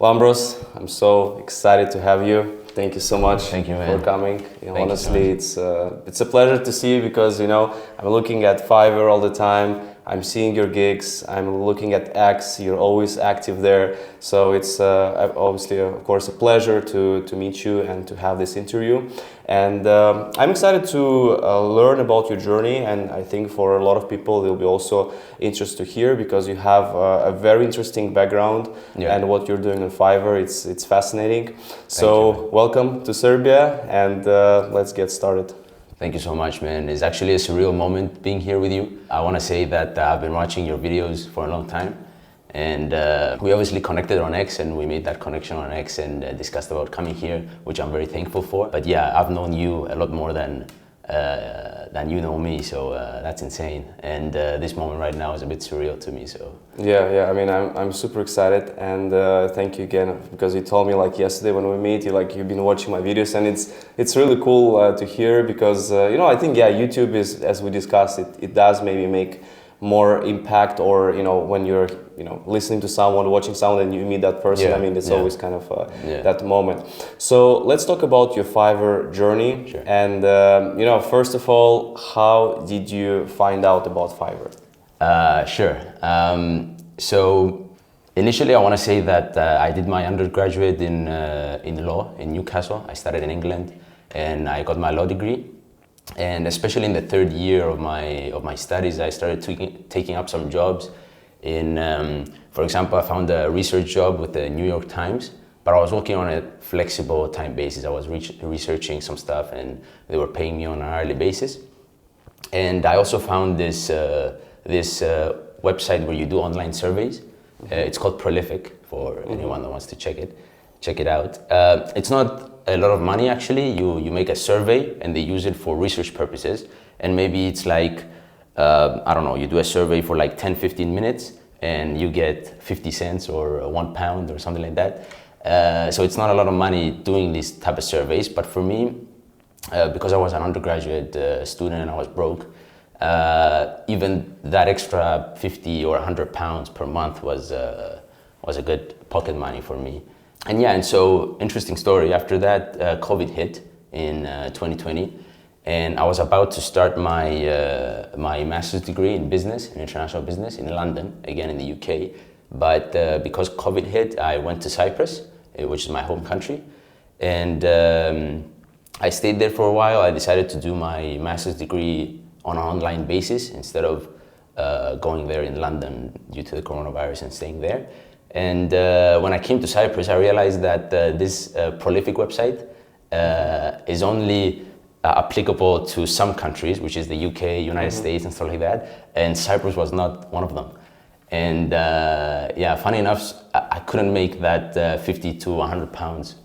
Lambros, I'm so excited to have you. Thank you so much. Thank you, man. For coming. Honestly, you so it's a pleasure to see you because I'm looking at Fiverr all the time. I'm seeing your gigs. I'm looking at X. You're always active there. So it's obviously, of course, a pleasure to meet you and to have this interview. And I'm excited to learn about your journey. And I think for a lot of people, they'll be also interested to hear because you have a very interesting background. Yeah. And what you're doing on Fiverr, it's fascinating. So welcome to Serbia, and let's get started. Thank you so much, man. It's actually a surreal moment being here with you. I want to say that I've been watching your videos for a long time, and we obviously connected on X, and we made that connection on X and discussed about coming here, which I'm very thankful for. But yeah, I've known you a lot more than you know me, so that's insane. And this moment right now is a bit surreal to me. So yeah. I mean, I'm super excited, and thank you again because you told me like yesterday when we meet, you've been watching my videos, and it's really cool to hear because I think YouTube is, as we discussed, it does maybe make more impact, or when you're listening to someone, watching someone, and you meet that person. Yeah, I mean, it's yeah. always kind of that moment. So let's talk about your Fiverr journey. Sure. And first of all, how did you find out about Fiverr? Sure. So initially, I want to say that I did my undergraduate in law in Newcastle. I started in England, and I got my law degree. And especially in the third year of my studies, I started taking up some jobs. For example, I found a research job with the New York Times, but I was working on a flexible time basis. I was researching some stuff, and they were paying me on an hourly basis. And I also found this website where you do online surveys. It's called Prolific for anyone that wants to check it out. It's not a lot of money actually. You make a survey and they use it for research purposes, and maybe it's like I don't know, you do a survey for like 10-15 minutes and you get 50 cents or £1 or something like that. So it's not a lot of money doing these type of surveys, but for me, because I was an undergraduate student and I was broke, even that extra 50 or £100 per month was a good pocket money for me. And so interesting story. After that, COVID hit in 2020, and I was about to start my master's degree in business, in international business, in London, again in the UK. But because COVID hit, I went to Cyprus, which is my home country, and I stayed there for a while. I decided to do my master's degree on an online basis instead of going there in London due to the coronavirus and staying there. And when I came to Cyprus, I realized that this Prolific website is only applicable to some countries, which is the UK, United States, and stuff like that. And Cyprus was not one of them. And funny enough, I couldn't make that 50 to £100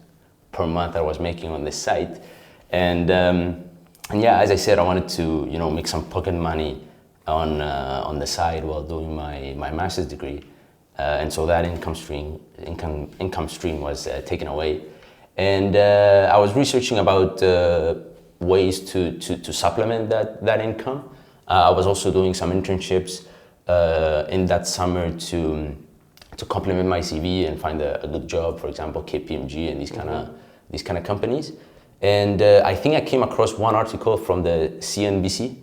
per month that I was making on this site. And as I said, I wanted to make some pocket money on the side while doing my master's degree. And so that income stream was taken away, and I was researching about ways to supplement that income. I was also doing some internships in that summer to complement my CV and find a good job. For example, KPMG and these kind of companies. And I think I came across one article from the CNBC.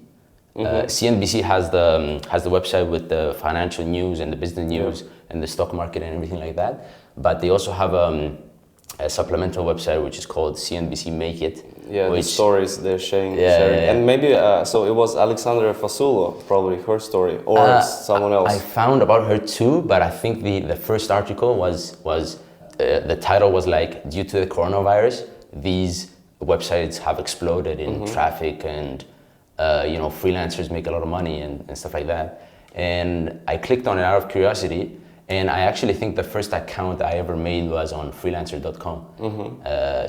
CNBC has the website with the financial news and the business news and the stock market and everything like that. But they also have a supplemental website which is called CNBC Make It. Yeah, the stories they're sharing. And maybe so it was Alexandra Fasulo, probably her story, or someone else. I found about her too, but I think the first article was the title was like, due to the coronavirus, these websites have exploded in traffic, and freelancers make a lot of money and stuff like that. And I clicked on it out of curiosity, and I actually think the first account I ever made was on freelancer.com.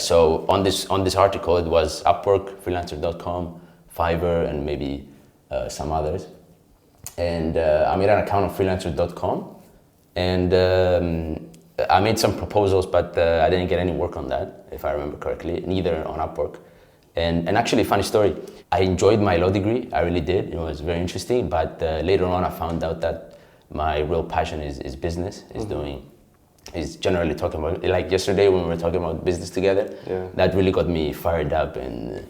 So on this article, it was Upwork, freelancer.com, Fiverr, and maybe some others. And I made an account on freelancer.com, and I made some proposals, but I didn't get any work on that, if I remember correctly, neither on Upwork. And actually, funny story, I enjoyed my law degree, I really did. It was very interesting, but later on I found out that my real passion is business, is doing is generally talking about, like yesterday when we were talking about business together, that really got me fired up, and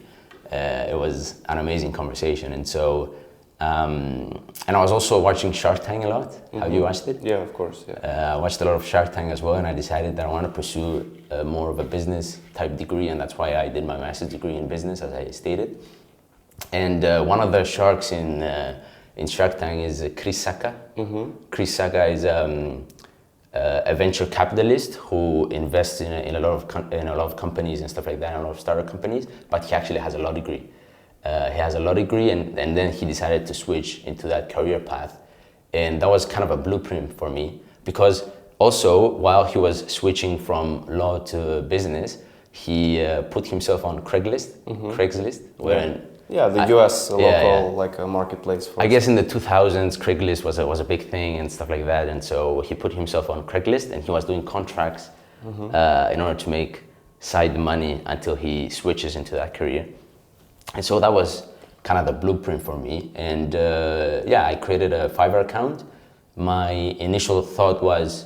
it was an amazing conversation. And so, and I was also watching Shark Tank a lot. Have you watched it? Yeah, of course. Yeah. I watched a lot of Shark Tank as well, and I decided that I want to pursue more of a business type degree, and that's why I did my master's degree in business, as I stated. And one of the sharks in Shark Tank is Chris Sacca. Chris Sacca is a venture capitalist who invests in a lot of companies and stuff like that, and a lot of startup companies. But he actually has a law degree. He has a law degree, and then he decided to switch into that career path, and that was kind of a blueprint for me, because also while he was switching from law to business, he put himself on Craigslist, where the US local like a marketplace. I guess in the 2000s, Craigslist was a big thing and stuff like that, and so he put himself on Craigslist, and he was doing contracts in order to make side money until he switches into that career. And so that was kind of the blueprint for me. And I created a Fiverr account. My initial thought was,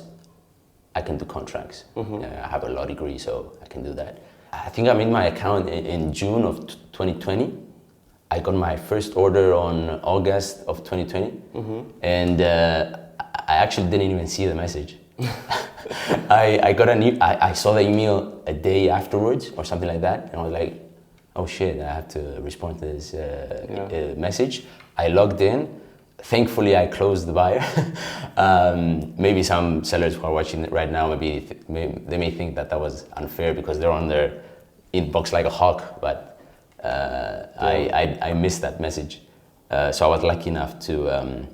I can do contracts. I have a law degree, so I can do that. I think I made my account in June of 2020. I got my first order on August of 2020, and I actually didn't even see the message. I saw the email a day afterwards or something like that, and I was like, oh shit, I have to respond to this message. I logged in. Thankfully, I closed the buyer. Maybe some sellers who are watching it right now, maybe they may think that was unfair because they're on their inbox like a hawk, but I missed that message. So I was lucky enough to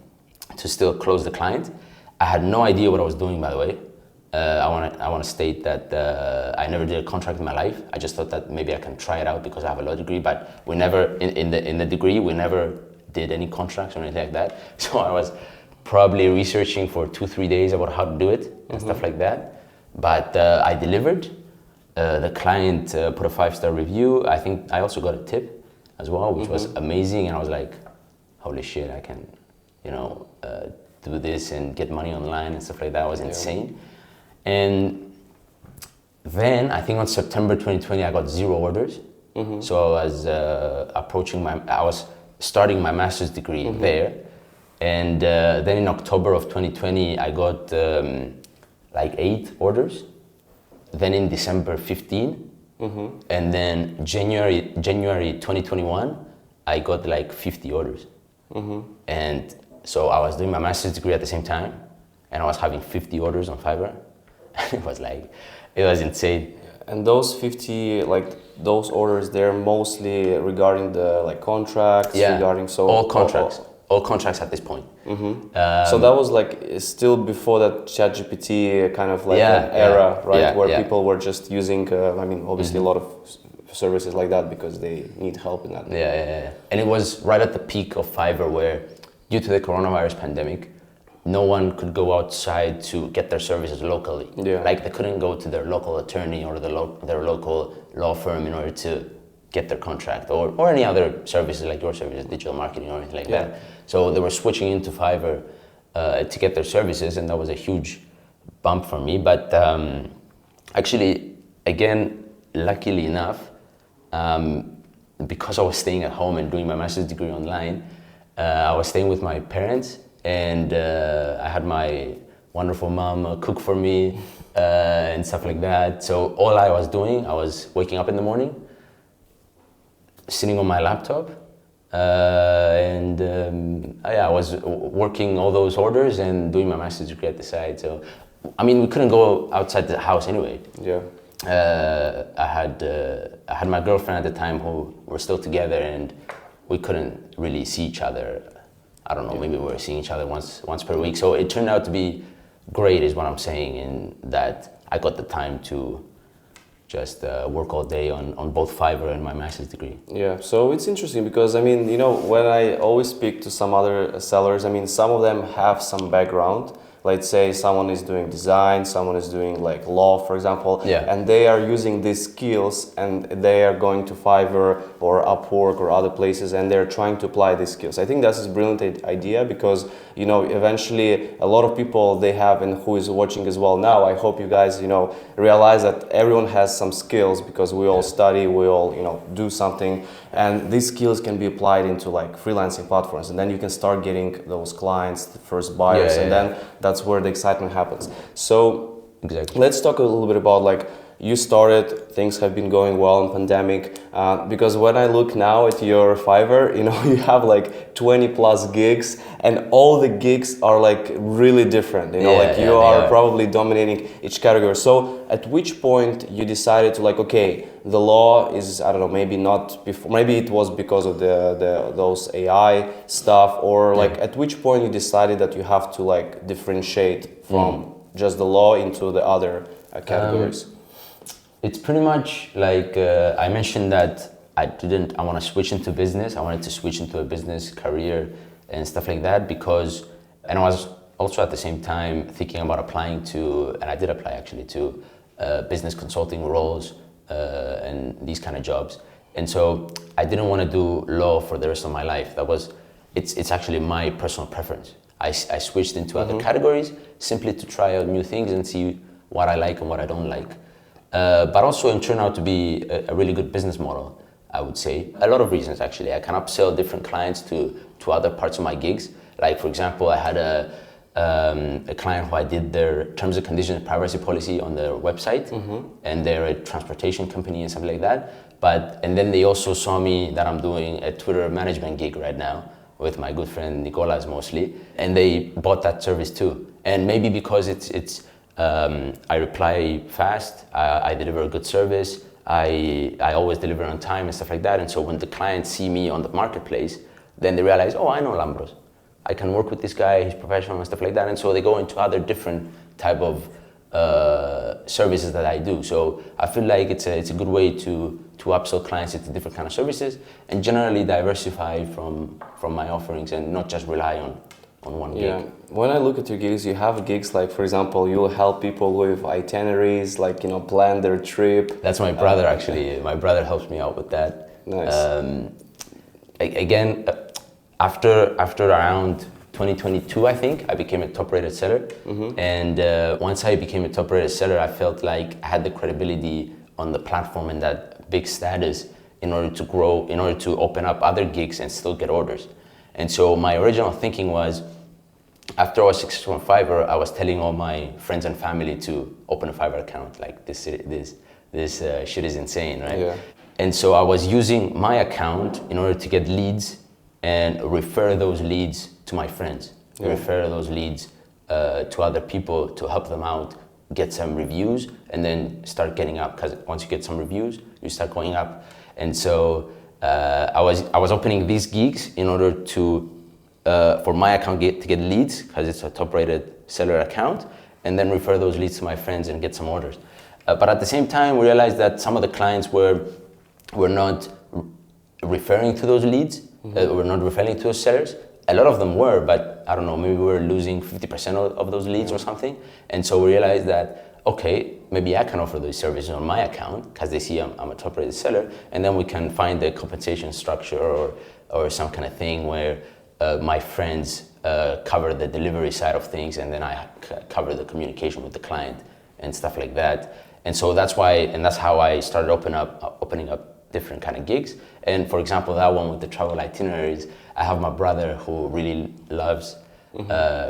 still close the client. I had no idea what I was doing, by the way. I want to state that I never did a contract in my life. I just thought that maybe I can try it out because I have a law degree, but we never, in the degree, we never did any contracts or anything like that. So I was probably researching for 2-3 days about how to do it and stuff like that. But I delivered. The client put a 5-star review. I think I also got a tip as well, which was amazing. And I was like, holy shit, I can, do this and get money online and stuff like that. It was insane. And then I think on September 2020, I got 0 orders. So I was I was starting my master's degree there. And then in October of 2020, I got like 8 orders. Then in December 15, and then January 2021, I got like 50 orders. And so I was doing my master's degree at the same time, and I was having 50 orders on Fiverr. It was insane. And those 50, like those orders, they're mostly regarding the like contracts, regarding all contracts. All contracts at this point. So that was like still before that ChatGPT kind of like an era, right? Where people were just using, obviously a lot of services like that because they need help in that. And it was right at the peak of Fiverr where, due to the coronavirus pandemic, no one could go outside to get their services locally. Like they couldn't go to their local attorney or their local law firm in order to get their contract or any other services like your services, digital marketing or anything like that. So they were switching into Fiverr to get their services, and that was a huge bump for me. But actually, again, luckily enough, because I was staying at home and doing my master's degree online, I was staying with my parents, and I had my wonderful mom cook for me and stuff like that. So all I was doing, I was waking up in the morning, sitting on my laptop, I was working all those orders and doing my master's degree at the side. So, we couldn't go outside the house anyway. I had my girlfriend at the time who were still together, and we couldn't really see each other. I don't know, maybe we were seeing each other once per week. So it turned out to be great, is what I'm saying, in that I got the time to just work all day on both Fiverr and my master's degree. Yeah, so it's interesting because when I always speak to some other sellers, some of them have some background, let's say someone is doing design, someone is doing like law, for example, Yeah. and they are using these skills and they are going to Fiverr or Upwork or other places and they're trying to apply these skills. I think that's a brilliant idea because, you know, eventually a lot of people they have, and who is watching as well now, I hope you guys, you know, realize that everyone has some skills because we all study, we all, you know, do something, and these skills can be applied into like freelancing platforms, and then you can start getting those clients, the first buyers, and then that's where the excitement happens. So exactly. let's talk a little bit about like you started, things have been going well in pandemic, because when I look now at your Fiverr, you know, you have like 20 plus gigs and all the gigs are like really different, you know, you are probably dominating each category. So at which point you decided to like, okay, the law is, I don't know, maybe not before, maybe it was because of those AI stuff, or like at which point you decided that you have to like differentiate from just the law into the other categories? It's pretty much like I mentioned that I want to switch into business. I wanted to switch into a business career and stuff like that because, and I was also at the same time thinking about applying to, and I did apply actually to business consulting roles and these kind of jobs. And so I didn't want to do law for the rest of my life. It's actually my personal preference. I switched into other categories simply to try out new things and see what I like and what I don't like. But also it turned out to be a really good business model, I would say. A lot of reasons actually. I can upsell different clients to other parts of my gigs. Like for example, I had a client who I did their terms and conditions privacy policy on their website, and they're a transportation company and something like that. And then they also saw me that I'm doing a Twitter management gig right now with my good friend Nicolas mostly, and they bought that service too. And maybe because I reply fast, I deliver a good service, I always deliver on time and stuff like that. And so when the clients see me on the marketplace, then they realize, oh, I know Lambros. I can work with this guy, he's professional and stuff like that. And so they go into other different type of services that I do. So I feel like it's a good way to upsell clients into different kind of services and generally diversify from my offerings and not just rely on one gig. Yeah, when I look at your gigs, you have gigs like, for example, you'll help people with itineraries, like, you know, plan their trip. That's my brother actually. My brother helps me out with that. Nice. Again, after around 2022, I think, I became a top-rated seller. And once I became a top-rated seller, I felt like I had the credibility on the platform and that big status in order to grow, in order to open up other gigs and still get orders. And so my original thinking was, after I was successful on Fiverr, I was telling all my friends and family to open a Fiverr account. Like this shit is insane, right? Yeah. And so I was using my account in order to get leads and refer those leads to my friends, refer those leads to other people to help them out, get some reviews, and then start getting up. Because once you get some reviews, you start going up. And so I was opening these gigs in order to for my account to get leads, because it's a top-rated seller account, and then refer those leads to my friends and get some orders. But at the same time, we realized that some of the clients were not referring to those leads, were not referring to those sellers. A lot of them were, but I don't know, maybe we were losing 50% of those leads or something. And so we realized that, okay, maybe I can offer those services on my account because they see I'm a top-rated seller, and then we can find a compensation structure or some kind of thing where my friends cover the delivery side of things, and then I cover the communication with the client and stuff like that. And so that's how I started opening up different kind of gigs. And for example, that one with the travel itineraries, I have my brother who really loves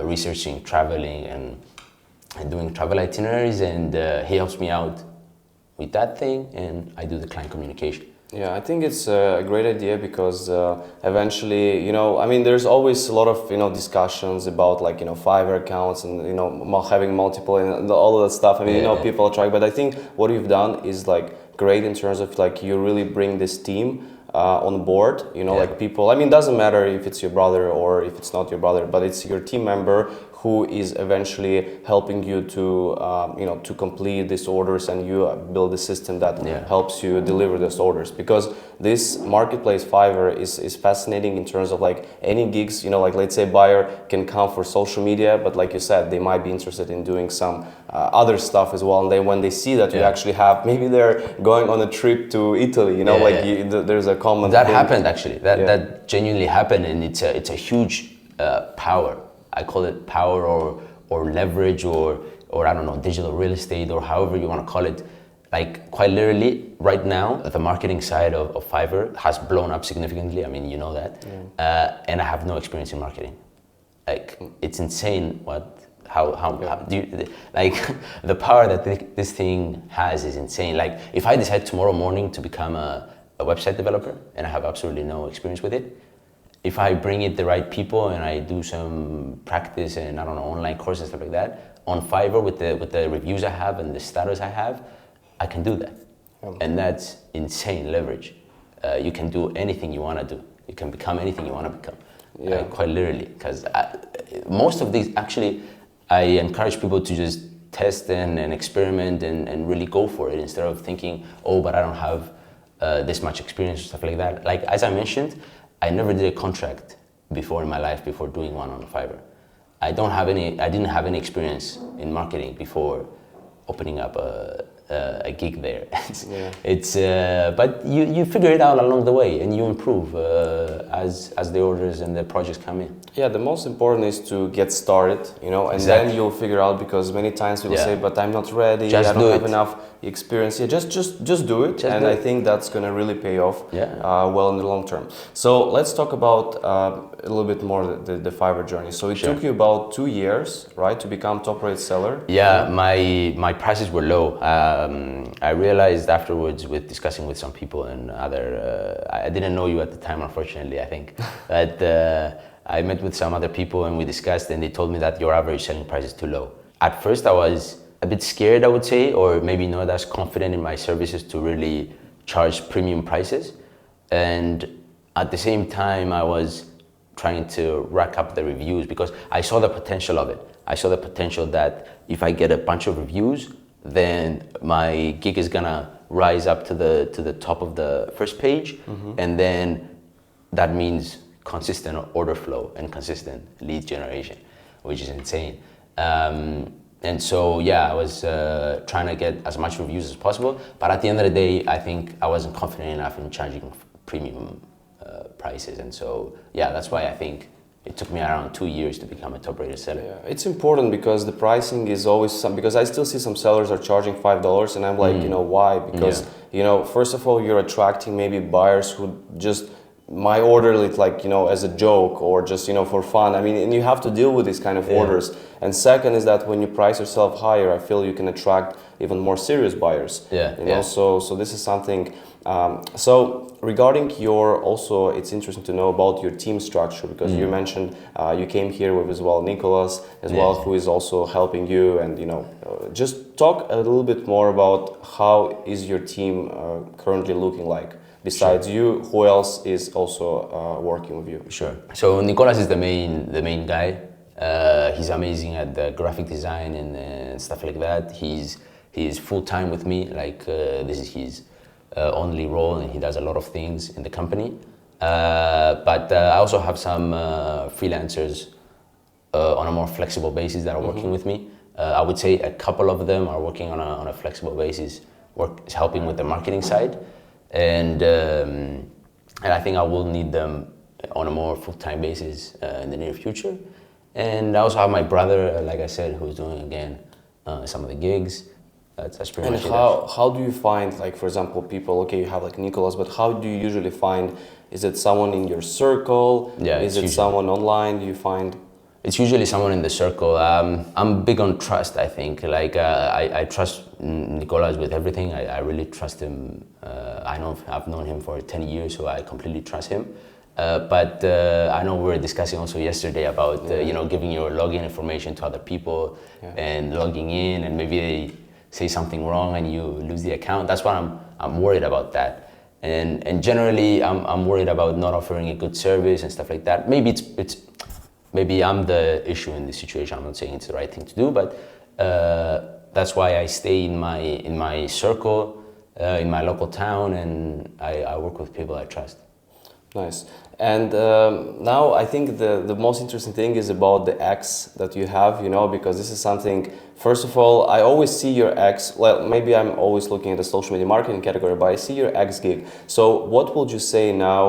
researching, traveling, and doing travel itineraries, and he helps me out with that thing, and I do the client communication. Yeah, I think it's a great idea because eventually, you know, I mean, there's always a lot of, you know, discussions about like, you know, Fiverr accounts and, you know, having multiple and all of that stuff. I mean, you know, people are trying, but I think what you've done is like great in terms of like you really bring this team on board, you know, like people, I mean, it doesn't matter if it's your brother or if it's not your brother, but it's your team member who is eventually helping you to to complete these orders, and you build a system that helps you deliver those orders. Because this marketplace Fiverr is fascinating in terms of like any gigs, like let's say buyer can come for social media, but like you said, they might be interested in doing some other stuff as well. And then when they see that you actually have, maybe they're going on a trip to Italy, there's a common that thing. happened actually. That genuinely happened, and it's a huge power. I call it power or leverage or I don't know, digital real estate, or however you want to call it. Like quite literally, right now, the marketing side of Fiverr has blown up significantly. I mean, you know that. And I have no experience in marketing. Like, it's insane how do you, like, the power that this thing has is insane. Like, if I decide tomorrow morning to become a website developer and I have absolutely no experience with it, if I bring it the right people and I do some practice and I don't know, online courses and stuff like that, on Fiverr with the reviews I have and the status I have, I can do that. And that's insane leverage. You can do anything you want to do. You can become anything you want to become. Quite literally. Because most of these, actually, I encourage people to just test and experiment and really go for it, instead of thinking, oh, but I don't have this much experience or stuff like that. Like, as I mentioned, I never did a contract before in my life, before doing one on Fiverr. I didn't have any experience in marketing before opening up a gig there. But you figure it out along the way, and you improve as the orders and the projects come in. Yeah, the most important is to get started, and then you'll figure out, because many times people say, but I'm not ready, I don't have enough experience. Just do it, and I think that's going to really pay off well in the long term. So let's talk about a little bit more the Fiverr journey. So it took you about 2 years, right, to become top-rated seller? Yeah, my prices were low. I realized afterwards, with discussing with some people and other, I didn't know you at the time, unfortunately, I think, but I met with some other people and we discussed, and they told me that your average selling price is too low. At first I was a bit scared, I would say, or maybe not as confident in my services to really charge premium prices. And at the same time, I was trying to rack up the reviews, because I saw the potential of it. I saw the potential that if I get a bunch of reviews, then my gig is gonna rise up to the top of the first page, and then that means consistent order flow and consistent lead generation, which is insane. And so I was trying to get as much reviews as possible, but at the end of the day, I think I wasn't confident enough in charging premium prices, and so that's why I think it took me around 2 years to become a top-rated seller. Yeah, it's important, because the pricing is always because I still see some sellers are charging $5, and I'm like, why? Because first of all, you're attracting maybe buyers who just might order it like as a joke, or just for fun. I mean, and you have to deal with these kind of orders. And second is that when you price yourself higher, I feel you can attract even more serious buyers. So this is something. So regarding it's interesting to know about your team structure, because you mentioned you came here with as well Nicholas as well, who is also helping you, and just talk a little bit more about how is your team currently looking like. Besides you, who else is also working with you? Sure. So Nicholas is the main guy. He's amazing at the graphic design and stuff like that. He's full time with me. Like this is his only role, and he does a lot of things in the company. But I also have some freelancers on a more flexible basis that are working with me. I would say a couple of them are working on a flexible basis, helping with the marketing side. And I think I will need them on a more full-time basis in the near future. And I also have my brother, like I said, who's doing again some of the gigs. That's pretty much it. And how do you find, like, for example, people? Okay, you have like Nicholas, but how do you usually find? Is it someone in your circle? Yeah, is it someone online? Do you find? It's usually someone in the circle. I'm big on trust, I think. Like, I trust Nicolas with everything. I really trust him. I've known him for 10 years, so I completely trust him. But I know we were discussing also yesterday about, giving your login information to other people and logging in, and maybe they say something wrong and you lose the account. That's why I'm worried about that. And generally, I'm worried about not offering a good service and stuff like that. Maybe maybe I'm the issue in this situation. I'm not saying it's the right thing to do, but that's why I stay in my circle, in my local town, and I work with people I trust. Nice. And now I think the most interesting thing is about the X that you have, you know, because this is something, first of all, I always see your X, well, maybe I'm always looking at the social media marketing category, but I see your X gig. So what would you say now,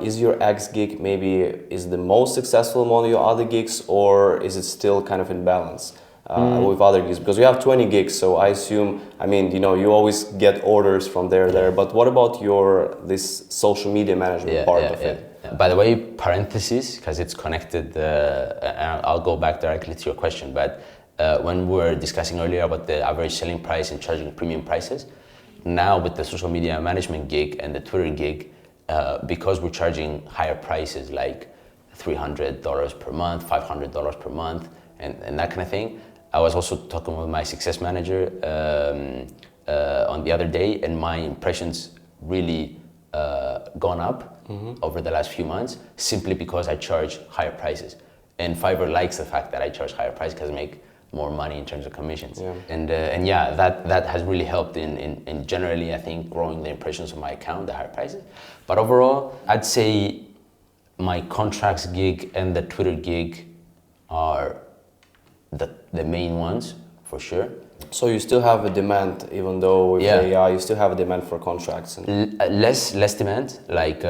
is your X gig maybe is the most successful among your other gigs, or is it still kind of in balance? With other gigs, because you have 20 gigs, so I assume, I mean, you know, you always get orders from there, but what about this social media management part of it? By the way, parentheses, because it's connected, and I'll go back directly to your question, but when we were discussing earlier about the average selling price and charging premium prices, now with the social media management gig and the Twitter gig, because we're charging higher prices like $300 per month, $500 per month, and that kind of thing, I was also talking with my success manager on the other day, and my impressions really gone up over the last few months simply because I charge higher prices. And Fiverr likes the fact that I charge higher prices because I make more money in terms of commissions. Yeah. And yeah, that has really helped in generally, I think, growing the impressions of my account, the higher prices. But overall, I'd say my contracts gig and the Twitter gig are the main ones, for sure. So you still have a demand, even though with AI, you still have a demand for contracts? Less demand. Like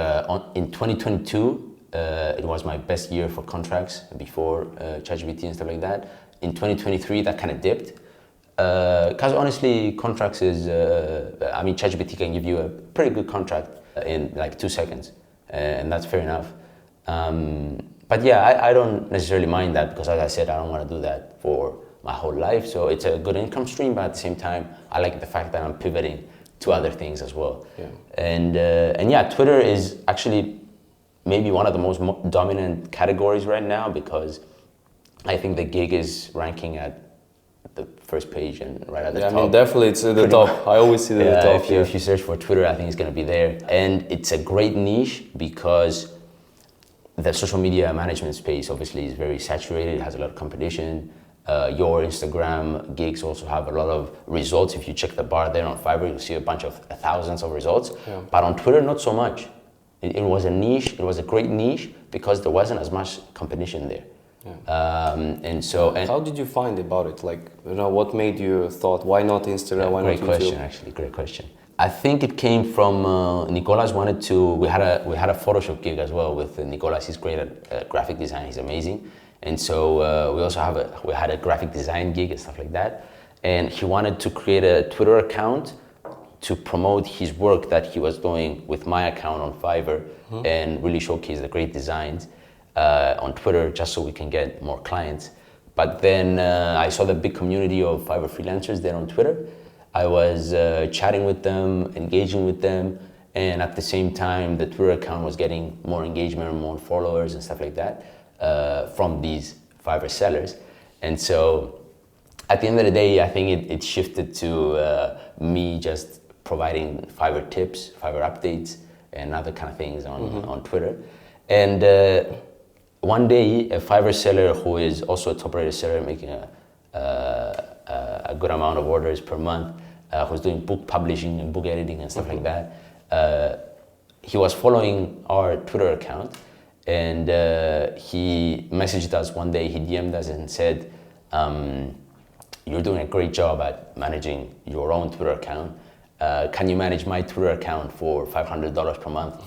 in 2022, it was my best year for contracts before ChatGPT and stuff like that. In 2023, that kind of dipped. Because honestly, contracts is, I mean, ChatGPT can give you a pretty good contract in like 2 seconds, and that's fair enough. But yeah, I don't necessarily mind that because, as I said, I don't want to do that for my whole life. So it's a good income stream, but at the same time, I like the fact that I'm pivoting to other things as well. Yeah. And yeah, Twitter is actually maybe one of the most dominant categories right now because I think the gig is ranking at the first page and right at the top. I mean, definitely it's at the top. I always see it at the top. If you search for Twitter, I think it's going to be there. And it's a great niche because the social media management space obviously is very saturated, it has a lot of competition. Your Instagram gigs also have a lot of results. If you check the bar there on Fiverr, you'll see a bunch of thousands of results. Yeah. But on Twitter, not so much. It was a niche, it was a great niche because there wasn't as much competition there. Yeah. How did you find about it? Like, you know, what made you thought, why not Instagram, why not YouTube? Great question, actually, great question. I think it came from Nicolas wanted to. We had a Photoshop gig as well with Nicolas. He's great at graphic design. He's amazing, and so we had a graphic design gig and stuff like that. And he wanted to create a Twitter account to promote his work that he was doing with my account on Fiverr and really showcase the great designs on Twitter, just so we can get more clients. But then I saw the big community of Fiverr freelancers there on Twitter. I was chatting with them, engaging with them, and at the same time, the Twitter account was getting more engagement and more followers and stuff like that from these Fiverr sellers. And so at the end of the day, I think it shifted to me just providing Fiverr tips, Fiverr updates, and other kind of things on Twitter. And one day, a Fiverr seller who is also a top-rated seller making a good amount of orders per month, who's doing book publishing and book editing and stuff like that. He was following our Twitter account and he messaged us one day, he DM'd us and said, you're doing a great job at managing your own Twitter account. Can you manage my Twitter account for $500 per month?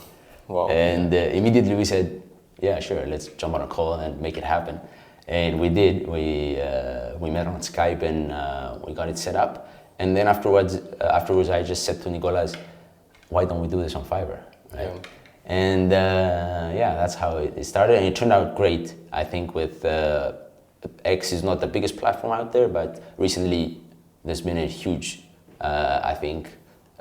Wow. And immediately we said, yeah, sure, let's jump on a call and make it happen. And we did. We met on Skype and we got it set up. And then afterwards, I just said to Nicolas, why don't we do this on Fiverr, right? Yeah. And yeah, that's how it started, and it turned out great. I think with X is not the biggest platform out there, but recently there's been a huge, I think,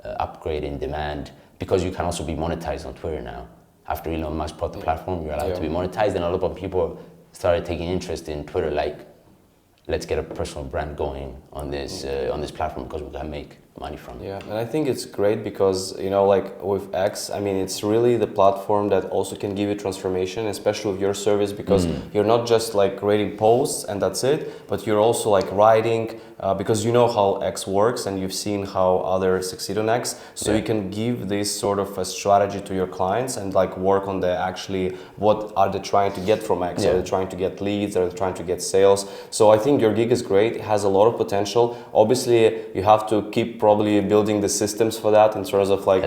upgrade in demand because you can also be monetized on Twitter now. After Elon Musk bought the platform, you're allowed to be monetized, and a lot of people started taking interest in Twitter, like let's get a personal brand going on this platform because we can make money from it. Yeah, and I think it's great because, you know, like with X, I mean, it's really the platform that also can give you transformation, especially with your service, because you're not just like creating posts and that's it, but you're also like writing, because you know how X works and you've seen how others succeed on X. So you can give this sort of a strategy to your clients and like work on the actually what are they trying to get from X? Are they trying to get leads? Are they trying to get sales? So I think your gig is great. It has a lot of potential. Obviously, you have to keep probably building the systems for that in terms of like,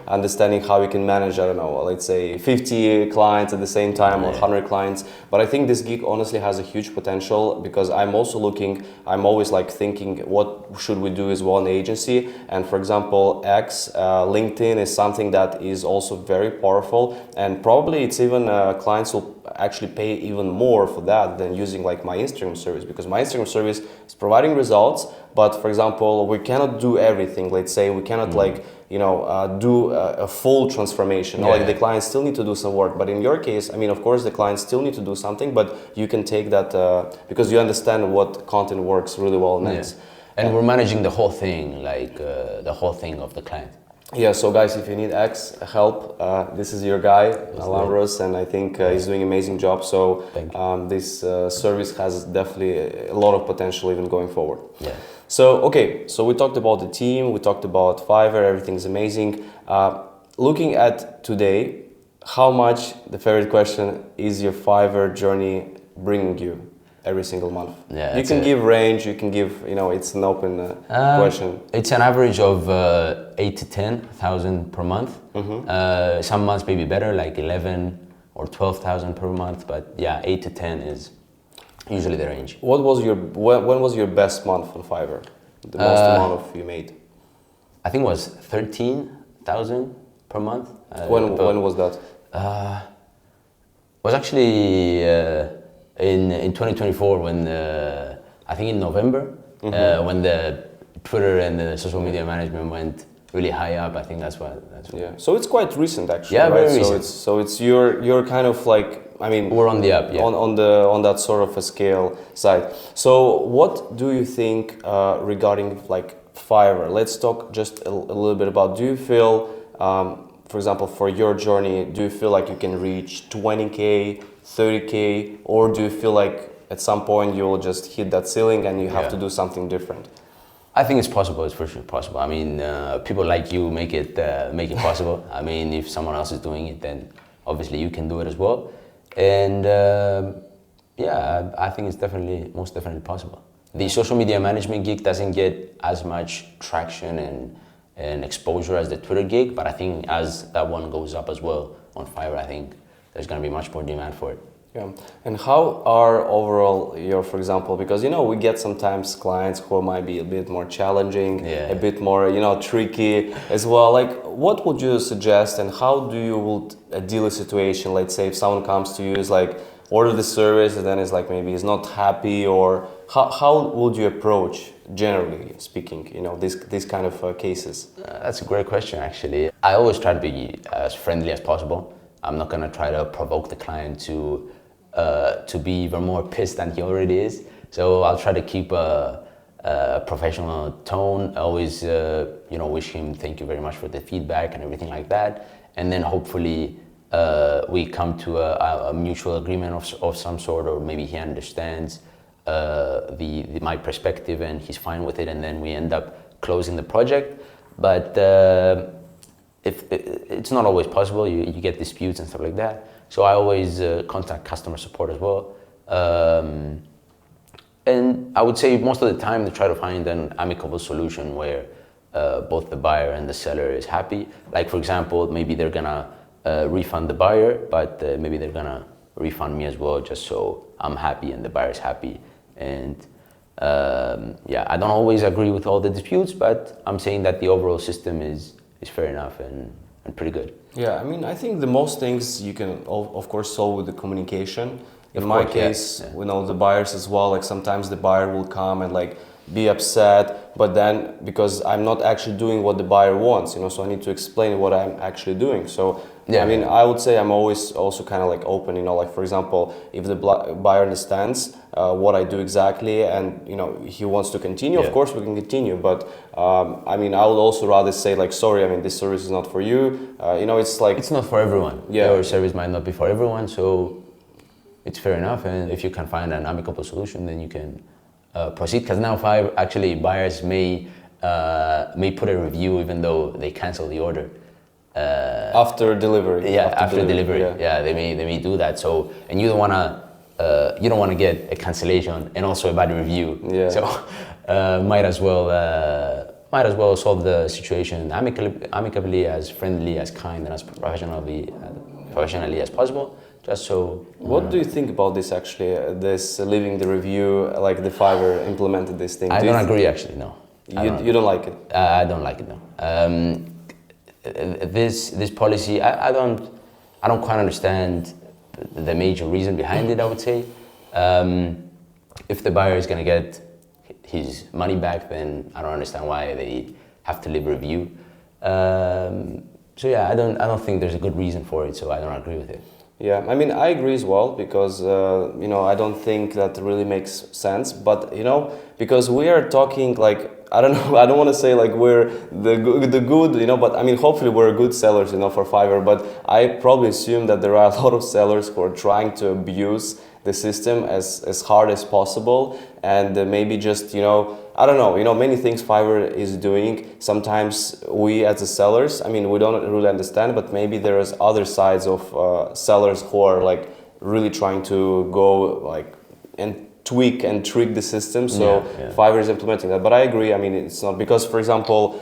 understanding how you can manage, I don't know, let's say 50 clients at the same time or 100 clients. But I think this gig honestly has a huge potential because I'm also looking, I'm always like thinking what should we do as well in the agency. And for example, LinkedIn is something that is also very powerful, and probably it's even clients will actually pay even more for that than using like my Instagram service, because my Instagram service is providing results, but for example, we cannot do everything. Let's say we cannot like, do a full transformation. Like the clients still need to do some work, but in your case, I mean, of course, the clients still need to do something, but you can take that because you understand what content works really well next. And we're managing the whole thing, like the whole thing of the client. Yeah, so guys, if you need X help, this is your guy, Lambros, and I think he's doing an amazing job. So this service has definitely a lot of potential even going forward. Yeah. So, okay, so we talked about the team, we talked about Fiverr, everything's amazing. Looking at today, how much, the favorite question, is your Fiverr journey bringing you every single month? Yeah, you can give range, you can give, it's an open question. It's an average of 8 to 10,000 per month. Some months may be better, like 11 or 12,000 per month, but yeah, 8 to 10 is usually the range. When was your best month on Fiverr? The most amount of you made? I think it was 13,000 per month. When was that? Was actually in 2024 when I think in November when the Twitter and the social media management went really high up. I think that's what. Yeah. So it's quite recent actually. Yeah, right? very recent. So it's you're kind of like, I mean, we're on the up. Yeah. On that sort of a scale side. So what do you think regarding like Fiverr? Let's talk just a little bit about. Do you feel, for example, for your journey, do you feel like you can reach 20K, 30K, or do you feel like at some point you will just hit that ceiling and you have to do something different? I think it's possible. It's for sure possible. I mean, people like you make it possible. I mean, if someone else is doing it, then obviously you can do it as well. And I think it's most definitely possible. The social media management gig doesn't get as much traction and exposure as the Twitter gig, but I think as that one goes up as well on Fiverr, I think there's going to be much more demand for it. Yeah, and how are overall your, for example, because we get sometimes clients who might be a bit more challenging, a bit more tricky as well. Like, what would you suggest, and how do you would deal with a situation? Let's say if someone comes to you is like order the service and then is like maybe is not happy, or how would you approach, generally speaking, these kind of cases? That's a great question, actually. I always try to be as friendly as possible. I'm not gonna try to provoke the client to be even more pissed than he already is. So I'll try to keep a professional tone. Always, wish him thank you very much for the feedback and everything like that. And then hopefully we come to a mutual agreement of some sort, or maybe he understands my perspective and he's fine with it, and then we end up closing the project. But if it's not always possible, you get disputes and stuff like that. So I always contact customer support as well. And I would say most of the time they try to find an amicable solution where both the buyer and the seller is happy. Like, for example, maybe they're gonna refund the buyer, but maybe they're gonna refund me as well, just so I'm happy and the buyer's happy. And I don't always agree with all the disputes, but I'm saying that the overall system is fair enough and pretty good. Yeah, I mean, I think the most things you can, of course, solve with the communication. In my case, the buyers as well, like sometimes the buyer will come and like be upset, but then because I'm not actually doing what the buyer wants, so I need to explain what I'm actually doing. So, I mean, I would say I'm always also kind of like open, like for example, if the buyer understands, what I do exactly, and he wants to continue. Of course, we can continue, but I mean, I would also rather say like, sorry, I mean, this service is not for you. It's like it's not for everyone. Yeah. Your service might not be for everyone, so it's fair enough. And if you can find an amicable solution, then you can proceed. Because now actually buyers may put a review even though they cancel the order. After delivery. Yeah, after delivery. Yeah. They may do that. So, and you don't want to get a cancellation and also a bad review. Yeah. So might as well solve the situation amicably, as friendly, as kind, and as professionally as possible. Just so. What do you think about this actually? This leaving the review, like the Fiverr implemented this thing. I don't agree actually. No. You don't like it? I don't like it. No. This policy, I don't quite understand the major reason behind it. I would say, if the buyer is going to get his money back, then I don't understand why they have to leave a review. So yeah, I don't think there's a good reason for it. So I don't agree with it. Yeah, I mean, I agree as well because I don't think that really makes sense. But because we are talking like, I don't know, I don't want to say like we're the good, but I mean, hopefully we're good sellers, for Fiverr. But I probably assume that there are a lot of sellers who are trying to abuse the system as hard as possible, and maybe just I don't know, many things Fiverr is doing. Sometimes we as the sellers, I mean, we don't really understand, but maybe there is other sides of sellers who are like really trying to go like and tweak and trick the system. So Fiverr is implementing that. But I agree. I mean, it's not because, for example,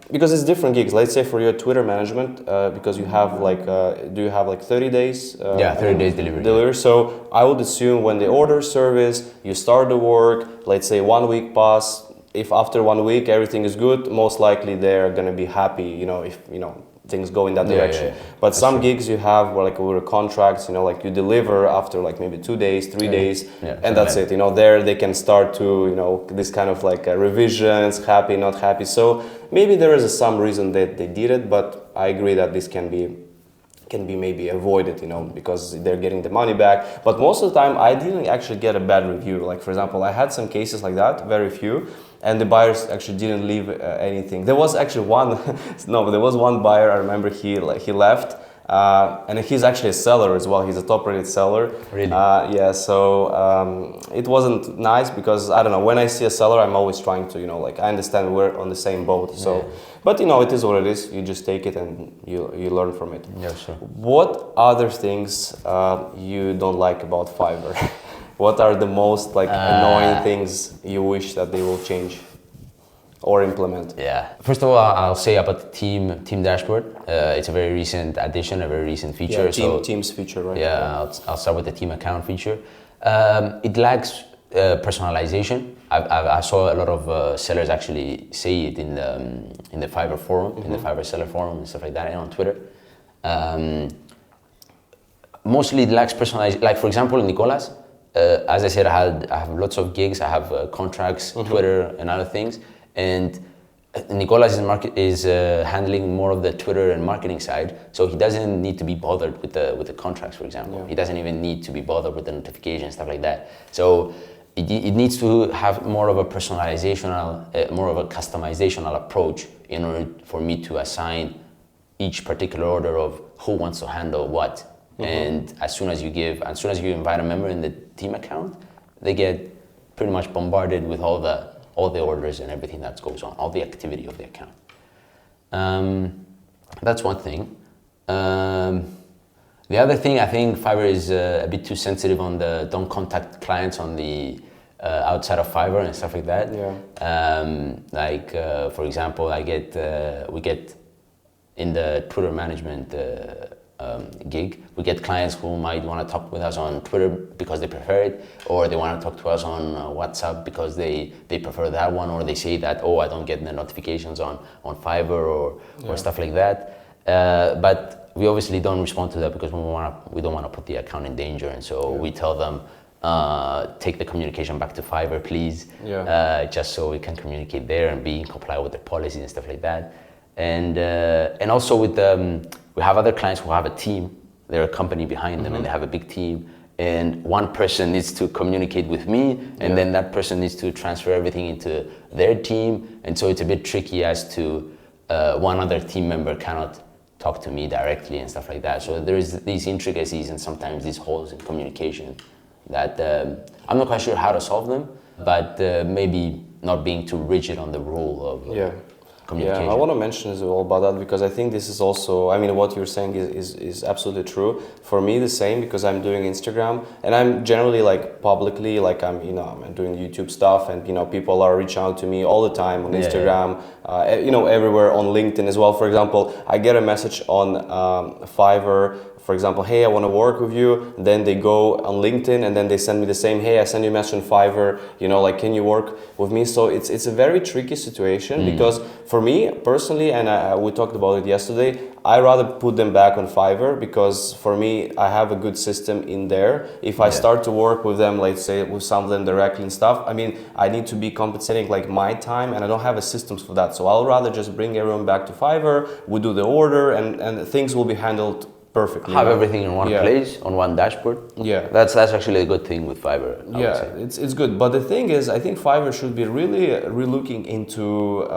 because it's different gigs. Let's say for your Twitter management, because you have like, do you have like 30 days? 30 days delivery. So I would assume when they order service, you start the work, let's say 1 week pass. If after 1 week everything is good, most likely they're gonna be happy, if things go in that direction. But that's some true. Gigs you have where like over contracts, like you deliver after like maybe 2 days, 3 days, and that's it. There they can start to, this kind of like revisions, happy, not happy. So maybe there is some reason that they did it, but I agree that this can be maybe avoided, because they're getting the money back. But most of the time, I didn't actually get a bad review. Like, for example, I had some cases like that, very few, and the buyers actually didn't leave anything. There was actually there was one buyer, I remember he left, and he's actually a seller as well. He's a top-rated seller. Really? Yeah, so it wasn't nice because, I don't know, when I see a seller, I'm always trying to, I understand we're on the same boat. So, but it is what it is. You just take it and you learn from it. Yeah, sure. What other things you don't like about Fiverr? What are the most annoying things you wish that they will change or implement? Yeah. First of all, I'll say about the team dashboard. It's a very recent addition, a very recent feature. Yeah, Teams feature, right? Yeah, I'll start with the team account feature. It lacks personalization. I saw a lot of sellers actually say it in the Fiverr forum, in the Fiverr seller forum and stuff like that, and on Twitter. Mostly it lacks personalization. Like for example, Nicolas, as I said, I have lots of gigs. I have contracts, Twitter, and other things. And Nicolas is handling more of the Twitter and marketing side, so he doesn't need to be bothered with the contracts, for example. Yeah. He doesn't even need to be bothered with the notifications, stuff like that. So it needs to have more of a personalizational, more of a customizational approach in order for me to assign each particular order of who wants to handle what. And as soon as you invite a member in the team account, they get pretty much bombarded with all the orders and everything that goes on, all the activity of the account. That's one thing. The other thing, I think Fiverr is a bit too sensitive on the don't contact clients on the outside of Fiverr and stuff like that. Yeah. For example, we get in the Twitter management gig, we get clients who might want to talk with us on Twitter because they prefer it, or they want to talk to us on WhatsApp because they prefer that one, or they say that, oh, I don't get the notifications on Fiverr or stuff like that. But we obviously don't respond to that because we don't want to put the account in danger, and so we tell them, take the communication back to Fiverr, please, just so we can communicate there and be in compliance with their policies and stuff like that. And also with we have other clients who have a team, they're a company behind them, and they have a big team, and one person needs to communicate with me, and then that person needs to transfer everything into their team, and so it's a bit tricky as to one other team member cannot talk to me directly and stuff like that. So there is these intricacies and sometimes these holes in communication that I'm not quite sure how to solve them, but maybe not being too rigid on the rule of communication. Yeah, I want to mention as well about that because I think this is also, I mean, what you're saying is absolutely true. For me, the same, because I'm doing Instagram and I'm generally like publicly, like I'm doing YouTube stuff, and people are reaching out to me all the time on Instagram, everywhere, on LinkedIn as well. For example, I get a message on Fiverr, for example, hey, I want to work with you. Then they go on LinkedIn and then they send me the same, hey, I send you a message on Fiverr, like, can you work with me? So it's a very tricky situation because for me personally, and we talked about it yesterday, I rather put them back on Fiverr because for me, I have a good system in there. If I start to work with them, let's say with some of them directly and stuff, I mean, I need to be compensating like my time and I don't have a systems for that. So I'll rather just bring everyone back to Fiverr, we do the order and things will be handled perfectly. Have everything in one place, on one dashboard. Yeah. That's actually a good thing with Fiverr. It's good. But the thing is, I think Fiverr should be really relooking into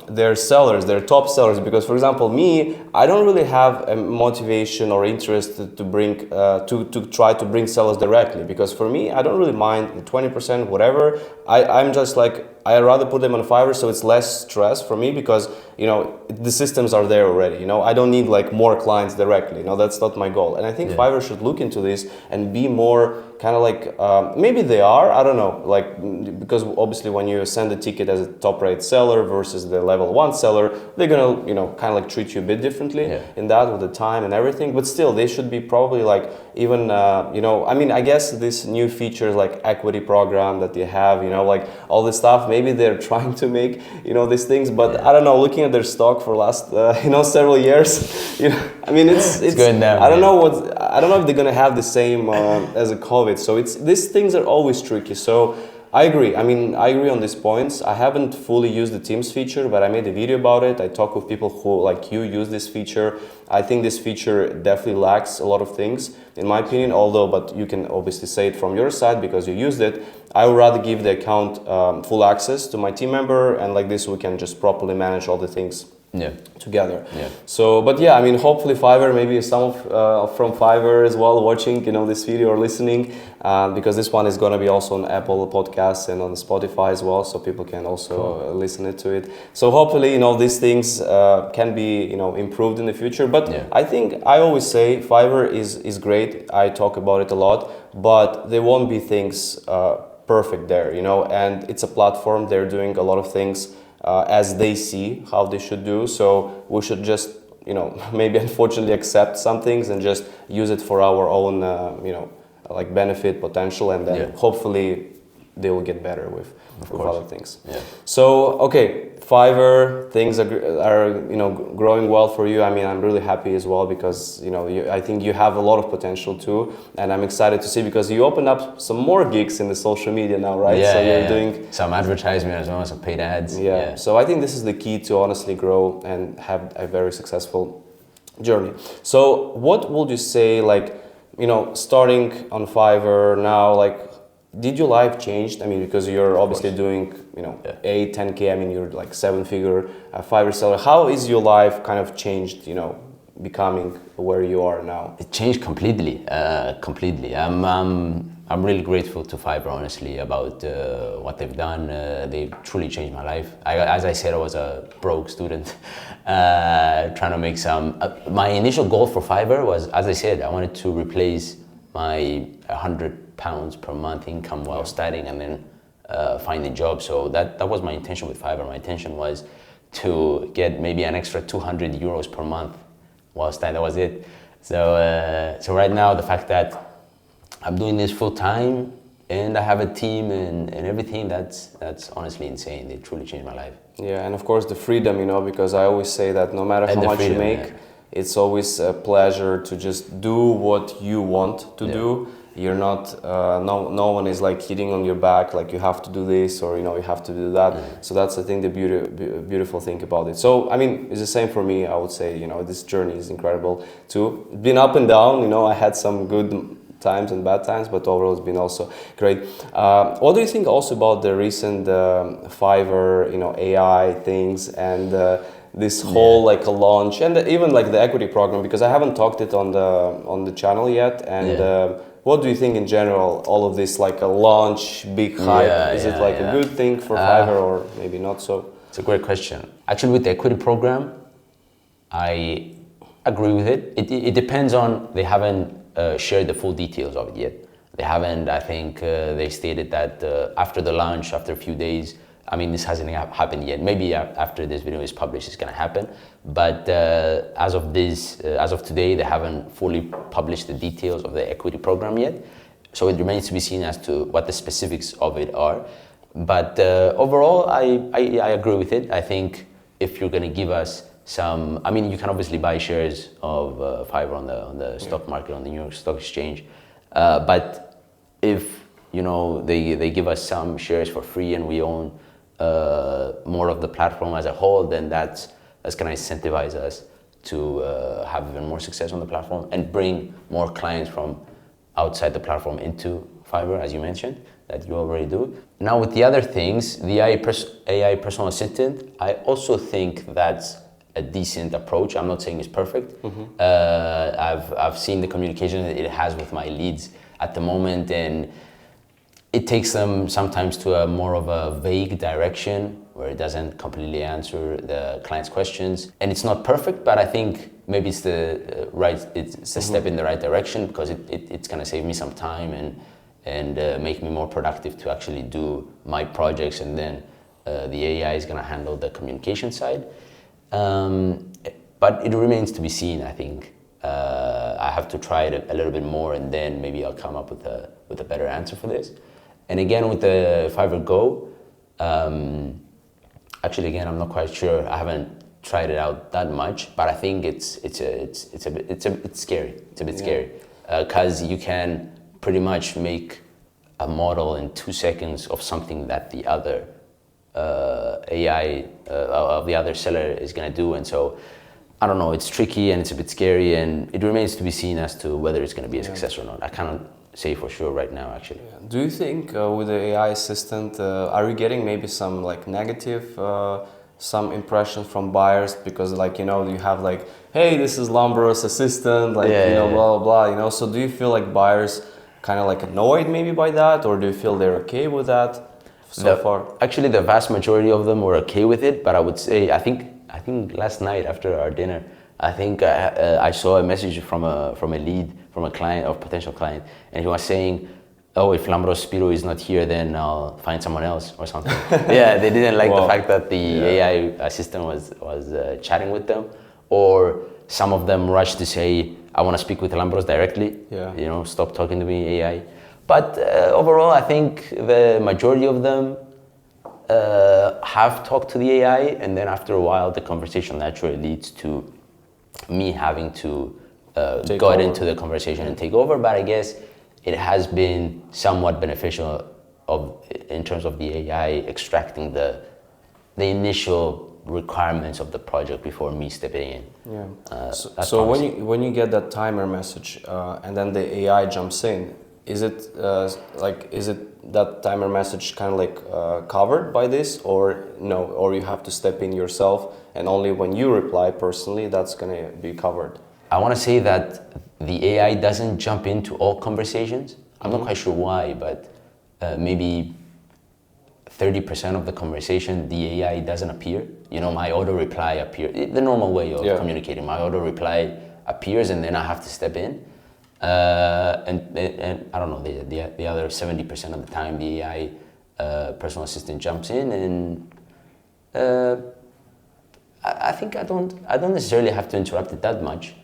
their sellers, their top sellers. Because, for example, me, I don't really have a motivation or interest to bring to try to bring sellers directly. Because for me, I don't really mind 20%, whatever. I'm just like, I rather put them on Fiverr so it's less stress for me because, the systems are there already. I don't need like more clients directly. That's not my goal. And I think Fiverr should look into this and be more kind of like, maybe they are, I don't know, like, because obviously when you send a ticket as a top rate seller versus the level 1 seller, they're gonna, kind of like treat you a bit differently in that with the time and everything. But still, they should be probably like even, I mean, I guess this new features like equity program that they have, like all this stuff, maybe they're trying to make, these things, but I don't know, looking at their stock for last, several years, I mean, it's going down. I don't know if they're gonna have the same as a COVID. So these things are always tricky. So I agree. I mean, I agree on these points. I haven't fully used the Teams feature, but I made a video about it. I talk with people who, like you, use this feature. I think this feature definitely lacks a lot of things, in my opinion, but you can obviously say it from your side because you used it. I would rather give the account full access to my team member, and like this we can just properly manage all the things together. So, but I mean, hopefully Fiverr, maybe some from Fiverr as well watching, this video or listening, because this one is going to be also on Apple Podcasts and on Spotify as well, so people can also listen to it. So hopefully, these things can be, improved in the future. But I think I always say Fiverr is great. I talk about it a lot, but there won't be things perfect there, and it's a platform. They're doing a lot of things as they see how they should do. So we should just, maybe unfortunately accept some things and just use it for our own, like benefit potential, and then hopefully they will get better with other things. So, okay, Fiverr, things are growing well for you. I mean, I'm really happy as well because, I think you have a lot of potential too. And I'm excited to see because you opened up some more gigs in the social media now, right? So you're doing some advertisement as well, some paid ads. So I think this is the key to honestly grow and have a very successful journey. So what would you say, like, starting on Fiverr now, like, did your life changed? I mean, because you're obviously doing, 8, 10K, I mean, you're like 7-figure Fiverr seller. How is your life kind of changed, becoming where you are now? It changed completely, completely. I'm really grateful to Fiverr, honestly, about what they've done. They truly changed my life. As I said, I was a broke student, trying to make some. My initial goal for Fiverr was, as I said, I wanted to replace my £100 per month income while studying and then finding jobs. So that was my intention with Fiverr. My intention was to get maybe an extra 200 euros per month while studying. That was it. So right now, the fact that I'm doing this full time and I have a team and everything, that's honestly insane. They truly changed my life. Yeah, and of course the freedom, because I always say that no matter how much you make, it's always a pleasure to just do what you want to do. You're not, no one is like hitting on your back, like you have to do this or, you have to do that. So that's, I think, the beautiful thing about it. So, I mean, it's the same for me, I would say, this journey is incredible too. Been up and down, I had some good times and bad times, but overall it's been also great. What do you think also about the recent Fiverr, AI things and this whole like a launch and even like the equity program? Because I haven't talked it on the channel yet. And what do you think in general? All of this like a launch, big hype. Is it like a good thing for Fiverr or maybe not so? It's a great question. Actually, with the equity program, I agree with it. It depends on, they haven't shared the full details of it yet. They haven't, I think they stated that after the launch, after a few days, I mean, this hasn't happened yet. Maybe after this video is published, it's gonna happen. But as of today, they haven't fully published the details of the equity program yet. So it remains to be seen as to what the specifics of it are. But overall, I agree with it. I think if you're gonna give us some, I mean, you can obviously buy shares of Fiverr on the stock market, on the New York Stock Exchange. But if they give us some shares for free and we own more of the platform as a whole, then that's gonna incentivize us to have even more success on the platform and bring more clients from outside the platform into Fiverr, as you mentioned, that you already do. Now with the other things, the AI personal assistant, I also think that's a decent approach. I'm not saying it's perfect. I've seen the communication that it has with my leads at the moment, and it takes them sometimes to a more of a vague direction where it doesn't completely answer the client's questions. And it's not perfect, but I think maybe it's it's a step in the right direction, because it's gonna save me some time and make me more productive to actually do my projects, and then the AI is gonna handle the communication side. But it remains to be seen, I think. I have to try it a little bit more, and then maybe I'll come up with a better answer for this. And again, with the Fiverr Go, actually, again, I'm not quite sure. I haven't tried it out that much, but I think it's a bit scary. It's a bit scary, because you can pretty much make a model in 2 seconds of something that the other AI of the other seller is gonna do, and so I don't know. It's tricky and it's a bit scary, and it remains to be seen as to whether it's gonna be a success or not. I cannot say for sure right now, actually. Do you think with the AI assistant, are you getting maybe some like negative, some impressions from buyers? Because like, you have like, hey, this is Lambros assistant, like, blah, blah, blah, So do you feel like buyers kind of like annoyed maybe by that, or do you feel they're okay with that so far? Actually, the vast majority of them were okay with it, but I would say, I think last night after our dinner, I think I saw a message from a lead, from a client or potential client, and he was saying, oh, if Lambros Spiro is not here, then I'll find someone else or something. Yeah, they didn't like the fact that the AI assistant was chatting with them, or some of them rushed to say, I want to speak with Lambros directly. Stop talking to me, AI. But overall, I think the majority of them have talked to the AI, and then after a while, the conversation naturally leads to me having to go into the conversation and take over. But I guess it has been somewhat beneficial in terms of the AI extracting the initial requirements of the project before me stepping in. So when you get that timer message and then the AI jumps in, is it that timer message kind of like covered by this, or no, or you have to step in yourself and only when you reply personally that's gonna be covered? I want to say that the AI doesn't jump into all conversations. I'm not quite sure why, but maybe 30% of the conversation, the AI doesn't appear. My auto reply appears, the normal way of communicating. My auto reply appears, and then I have to step in. And I don't know, the other 70% of the time, the AI personal assistant jumps in, and I think I don't necessarily have to interrupt it that much.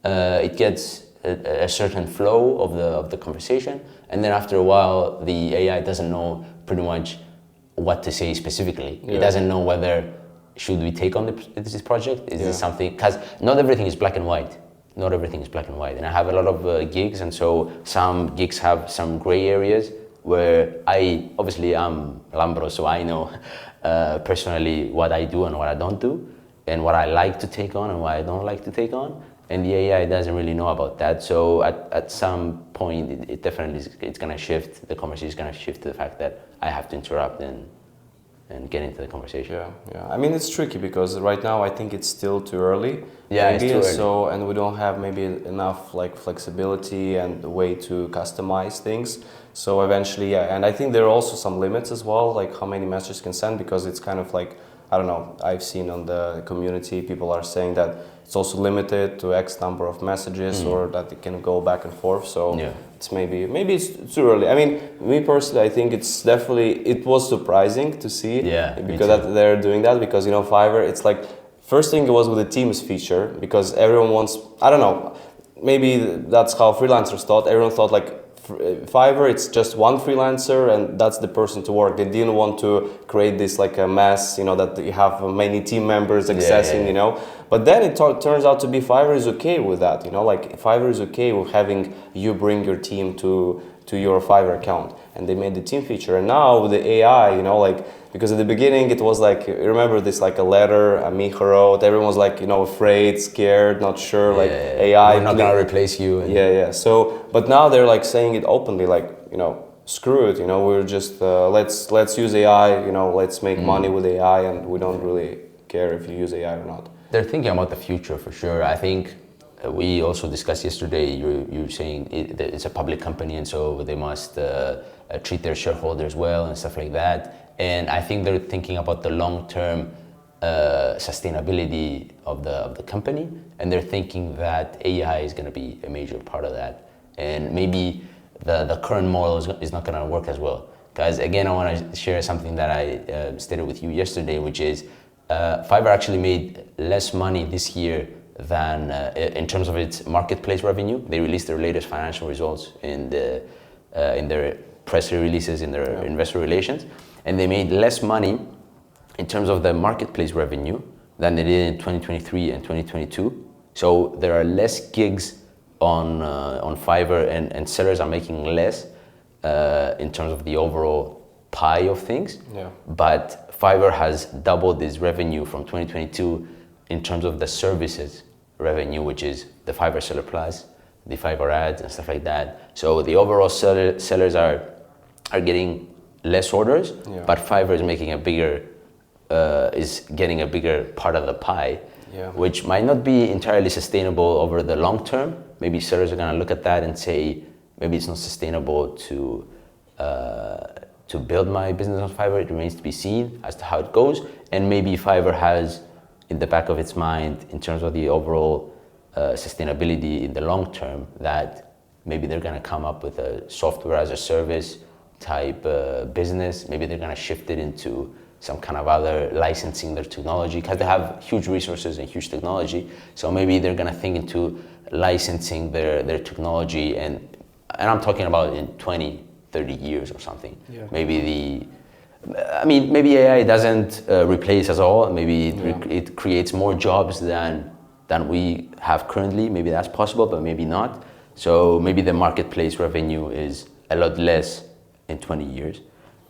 It gets a certain flow of the conversation, and then after a while, the AI doesn't know pretty much what to say specifically. It doesn't know whether should we take on this project. Is this something? Because not everything is black and white. Not everything is black and white, and I have a lot of gigs, and so some gigs have some gray areas where obviously I'm Lambros, so I know personally what I do and what I don't do, and what I like to take on and what I don't like to take on. and the AI doesn't really know about that. So at some point, it definitely it's gonna shift. The conversation is gonna shift to the fact that I have to interrupt and get into the conversation. Yeah. I mean, it's tricky because right now I think it's still too early. Yeah, maybe, it's too early. So, and we don't have maybe enough like flexibility and the way to customize things. So eventually, yeah, and I think there are also some limits as well, like how many messages can send, because it's kind of like, I don't know, I've seen on the community, people are saying that it's also limited to X number of messages or that it can go back and forth. So it's maybe it's too early. I mean, me personally, I think it's definitely, it was surprising to see because that they're doing that, because, you know, Fiverr, it's like, first thing it was with the Teams feature, because everyone wants, I don't know, maybe that's how freelancers thought. Everyone thought like, Fiverr, it's just one freelancer and that's the person to work. They didn't want to create this like a mess, you know, that you have many team members accessing, you know. But then it turns out to be Fiverr is okay with that, you know, like Fiverr is okay with having you bring your team to your Fiverr account. And they made the team feature. And now with the AI, you know, like, because at the beginning it was like, remember this, like a letter Micha wrote, everyone was like, you know, afraid, scared, not sure, like AI. We're not gonna replace you. So, but now they're like saying it openly, like, you know, screw it, you know, we're just, let's use AI, you know, let's make money with AI, and we don't really care if you use AI or not. They're thinking about the future for sure. I think we also discussed yesterday, you're saying it's a public company, and so they must treat their shareholders well and stuff like that. And I think they're thinking about the long-term sustainability of the company, and they're thinking that AI is going to be a major part of that. And maybe the current model is not going to work as well. Guys, again, I want to share something that I stated with you yesterday, which is Fiverr actually made less money this year than in terms of its marketplace revenue. They released their latest financial results in their press releases, in their investor relations, and they made less money in terms of the marketplace revenue than they did in 2023 and 2022. So there are less gigs on Fiverr, and sellers are making less in terms of the overall pie of things. But Fiverr has doubled its revenue from 2022 in terms of the services revenue, which is the Fiverr Seller Plus, the Fiverr ads and stuff like that. So the overall sellers are getting less orders, but Fiverr is making getting a bigger part of the pie, which might not be entirely sustainable over the long term. Maybe sellers are going to look at that and say, maybe it's not sustainable to build my business on Fiverr. It remains to be seen as to how it goes. And maybe Fiverr has in the back of its mind, in terms of the overall sustainability in the long term, that maybe they're going to come up with a software as a service type business. Maybe they're going to shift it into some kind of other licensing their technology, because they have huge resources and huge technology. So maybe they're going to think into licensing their technology, and I'm talking about in 20, 30 years or something. Maybe maybe AI doesn't replace us all. Maybe it creates more jobs than we have currently. Maybe that's possible, but maybe not. So maybe the marketplace revenue is a lot less in 20 years.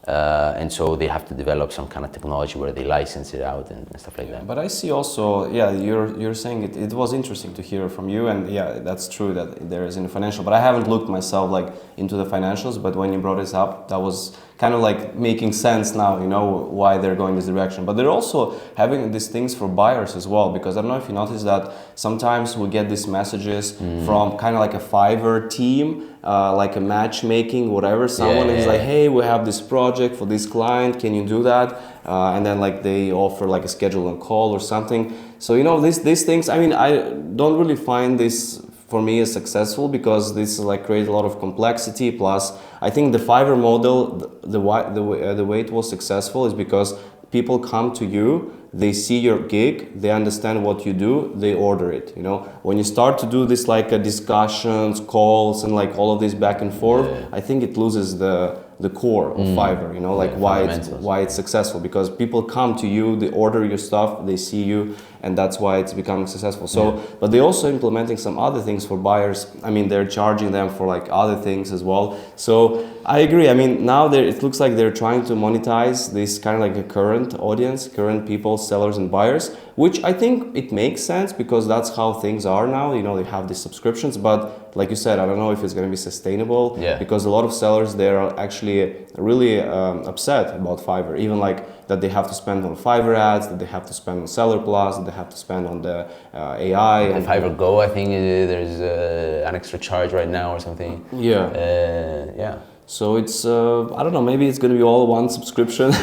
And so they have to develop some kind of technology where they license it out and stuff like that. But I see also, you're saying it was interesting to hear from you, and that's true that there is in the financial, but I haven't looked myself like into the financials, but when you brought this up, that was kind of like making sense now, you know, why they're going this direction. But they're also having these things for buyers as well, because I don't know if you noticed that sometimes we get these messages from kind of like a Fiverr team, like a matchmaking, whatever. Someone is like, hey, we have this project for this client, can you do that? And then like they offer like a schedule and call or something. So, you know, these things, I mean, I don't really find this for me is successful, because this like creates a lot of complexity. Plus, I think the Fiverr model, the way it was successful is because people come to you, they see your gig, they understand what you do, they order it. You know, when you start to do this like discussions, calls, and like all of this back and forth, I think it loses the core of Fiverr. You know, like why it's successful, because people come to you, they order your stuff, they see you, and that's why it's becoming successful. So, but they're also implementing some other things for buyers. I mean, they're charging them for like other things as well. So I agree. I mean, now it looks like they're trying to monetize this kind of like a current audience, current people, sellers and buyers, which I think it makes sense because that's how things are now. You know, they have these subscriptions, but like you said, I don't know if it's going to be sustainable because a lot of sellers, they are actually really upset about Fiverr, even like that they have to spend on Fiverr ads, that they have to spend on Seller Plus, that they have to spend on the AI. And Fiverr Go, I think there's an extra charge right now or something. Yeah. So it's, I don't know, maybe it's going to be all one subscription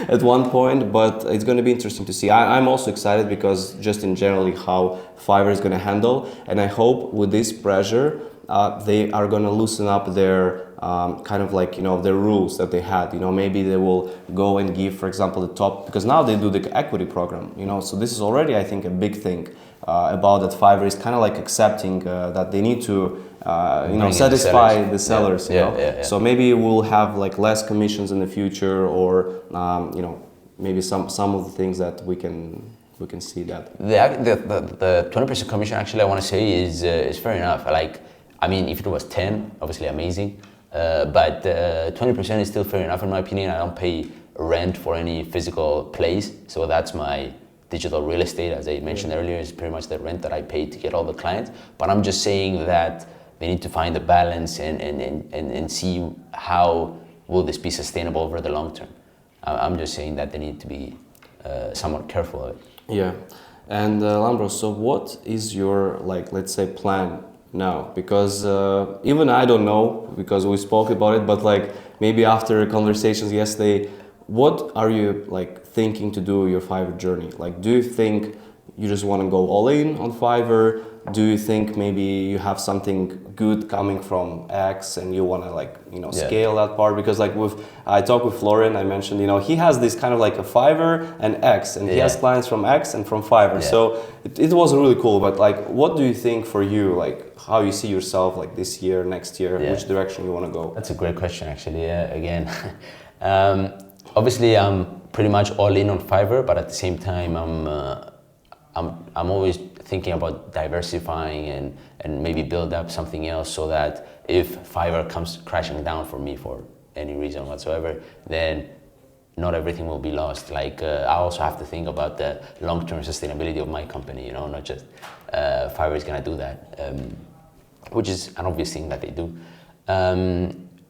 at one point, but it's going to be interesting to see. I'm also excited because just in generally how Fiverr is going to handle, and I hope with this pressure, they are going to loosen up their kind of like, you know, their rules that they had. You know, maybe they will go and give, for example, the top, because now they do the equity program, you know, so this is already, I think, a big thing about that Fiverr is kind of like accepting that they need to you know, satisfy the sellers. You know? So maybe we'll have like less commissions in the future, or you know, maybe some of the things that we can see that the 20% commission, actually, I want to say is fair enough. Like, I mean, if it was 10, obviously amazing, but 20% is still fair enough in my opinion. I don't pay rent for any physical place, so that's my digital real estate, as I mentioned earlier, is pretty much the rent that I pay to get all the clients. But I'm just saying that they need to find a balance and see how will this be sustainable over the long term. I'm just saying that they need to be somewhat careful of it. Yeah. And Lambros, so what is your, like, let's say, plan now? Because even I don't know, because we spoke about it, but like maybe after conversations yesterday, what are you like thinking to do your Fiverr journey? Like, do you think you just want to go all in on Fiverr? Do you think maybe you have something good coming from X and you want to like, you know, scale that part? Because like I talked with Florian, I mentioned, you know, he has this kind of like a Fiverr and X, and he has clients from X and from Fiverr. So it was really cool. But like, what do you think for you, like how you see yourself like this year, next year, which direction you want to go? That's a great question, actually. Again, obviously I'm pretty much all in on Fiverr, but at the same time I'm always thinking about diversifying and maybe build up something else, so that if Fiverr comes crashing down for me for any reason whatsoever, then not everything will be lost. Like I also have to think about the long-term sustainability of my company, you know, not just Fiverr is gonna do that, which is an obvious thing that they do.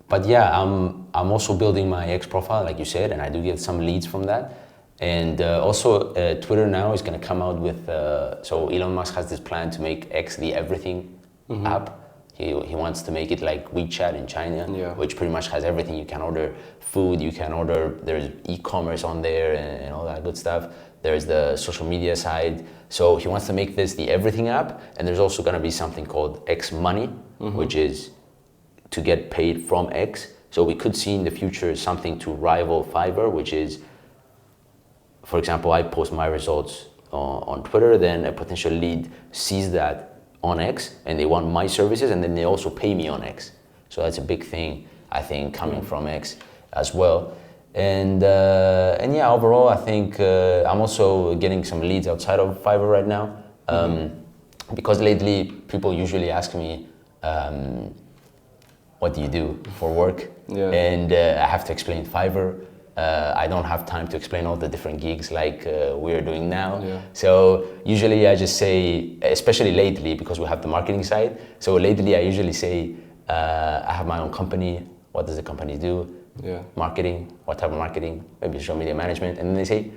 But yeah, I'm also building my X profile, like you said, and I do get some leads from that. And also Twitter now is going to come out with, so Elon Musk has this plan to make X the everything app. He wants to make it like WeChat in China, which pretty much has everything. You can order food, you can order, there's e-commerce on there and all that good stuff. There's the social media side. So he wants to make this the everything app. And there's also going to be something called X Money, which is to get paid from X. So we could see in the future something to rival Fiverr, which is, for example, I post my results on Twitter, then a potential lead sees that on X and they want my services, and then they also pay me on X. So that's a big thing, I think, coming from X as well. And yeah, overall, I think I'm also getting some leads outside of Fiverr right now. Because lately people usually ask me, what do you do for work? And I have to explain Fiverr. I don't have time to explain all the different gigs like we're doing now. So usually I just say, especially lately, because we have the marketing side. So lately I usually say, I have my own company. What does the company do? Marketing. What type of marketing? Maybe social media management. And then they say,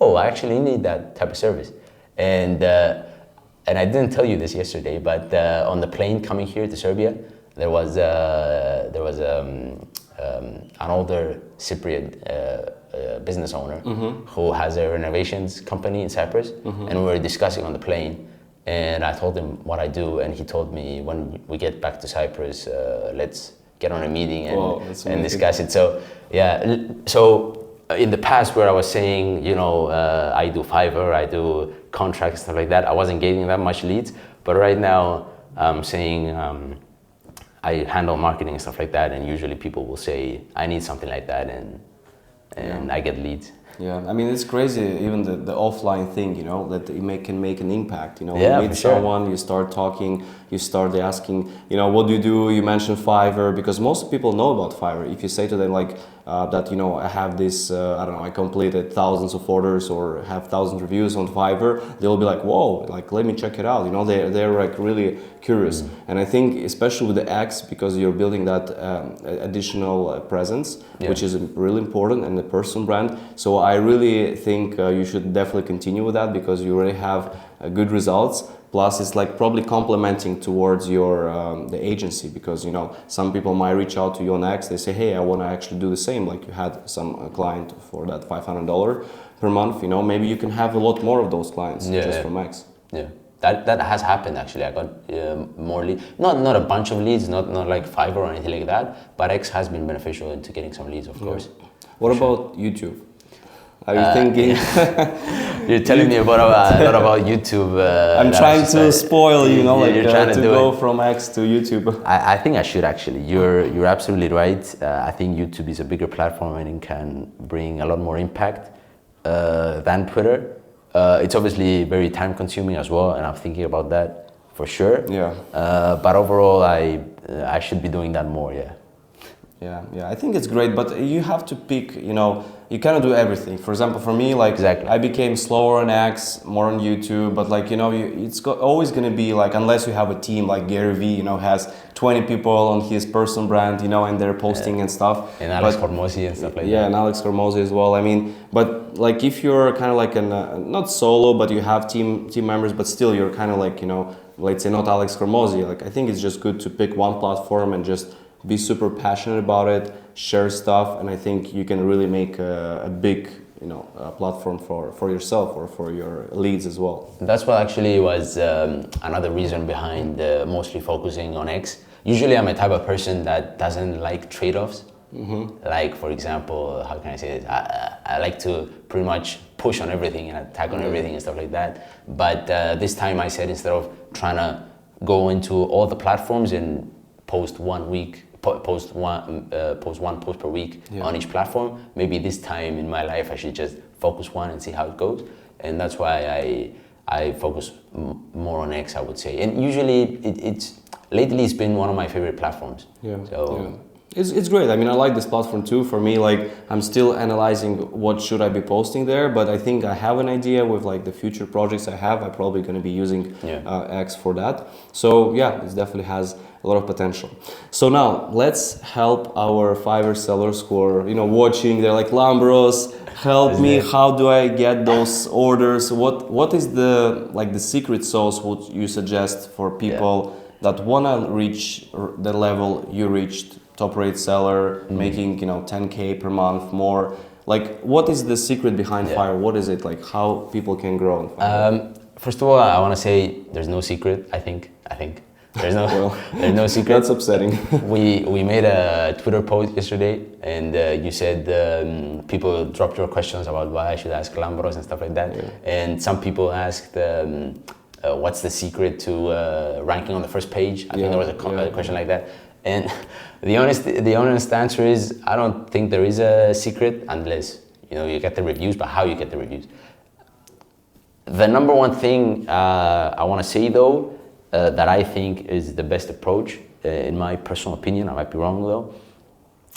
oh, I actually need that type of service. And I didn't tell you this yesterday, but on the plane coming here to Serbia, there was an older Cypriot business owner who has a renovations company in Cyprus, and we were discussing on the plane, and I told him what I do, and he told me, when we get back to Cyprus, let's get on a meeting and discuss it. So yeah, so in the past where I was saying, you know, I do Fiverr, I do contracts, stuff like that, I wasn't getting that much leads, but right now I'm saying I handle marketing and stuff like that, and usually people will say, I need something like that, and I get leads. Yeah, I mean it's crazy. Even the offline thing, you know, that can make an impact. You know, Yeah, you meet for sure. someone, you start talking, you start asking, you know, what do you do? You mention Fiverr because most people know about Fiverr. If you say to them like that, you know, I have this, I don't know, I completed thousands of orders or have thousands of reviews on Fiverr, they'll be like, whoa, like let me check it out. You know, they're like really curious. And I think especially with the X, because you're building that additional presence, which is really important, and the personal brand. So I really think you should definitely continue with that because you already have good results. Plus, it's like probably complementing towards your the agency, because you know some people might reach out to you on X. They say, "Hey, I want to actually do the same." Like you had some client for that $500 per month. You know, maybe you can have a lot more of those clients just from X. Yeah, that has happened actually. I got more leads, not a bunch of leads, not like Fiverr or anything like that. But X has been beneficial into getting some leads, of course. What about YouTube? Are you thinking? You're telling me about a lot about YouTube. I'm trying to spoil you, know, like you're trying to go from X to YouTube. I think I should actually. You're absolutely right. I think YouTube is a bigger platform and it can bring a lot more impact than Twitter. It's obviously very time consuming as well, and I'm thinking about that for sure. Yeah. But overall, I should be doing that more. Yeah. Yeah, I think it's great, but you have to pick, you know, you cannot do everything. For example, for me, like, I became slower on X, more on YouTube, but like, you know, it's always going to be like, unless you have a team like Gary Vee, you know, has 20 people on his personal brand, you know, and they're posting and stuff. And Alex Hormozy and stuff like that. Yeah, and Alex Hormozy as well. I mean, but like if you're kind of like not solo, but you have team members, but still you're kind of like, you know, let's say not Alex Hormozy, like I think it's just good to pick one platform and just be super passionate about it, share stuff, and I think you can really make a big, you know, platform for yourself or for your leads as well. That's what actually was another reason behind mostly focusing on X. Usually I'm a type of person that doesn't like trade-offs. Like, for example, how can I say this? I like to pretty much push on everything and attack on everything and stuff like that. But this time I said, instead of trying to go into all the platforms and post one post post per week on each platform, maybe this time in my life I should just focus one and see how it goes. And that's why I focus more on X, I would say. And usually lately it's been one of my favorite platforms. It's great. I mean, I like this platform too. For me, like, I'm still analyzing what should I be posting there, but I think I have an idea with like the future projects I have. I'm probably going to be using X for that. So yeah, it definitely has a lot of potential. So now let's help our Fiverr sellers who are, you know, watching. They're like, Lambros, help me. How do I get those orders? What is the secret sauce would you suggest for people that want to reach the level you reached? Top rate seller, making, you know, 10K per month more. Like, what is the secret behind Fiverr? What is it like? How people can grow on Fiverr? First of all, I want to say there's no secret. I think there's no there's no secret. That's upsetting. we made a Twitter post yesterday, and you said people dropped your questions about why I should ask Lambros and stuff like that. And some people asked, what's the secret to ranking on the first page? I think there was a question like that. And the honest answer is, I don't think there is a secret unless, you know, you get the reviews, but how you get the reviews. The number one thing I want to say though, that I think is the best approach, in my personal opinion, I might be wrong though,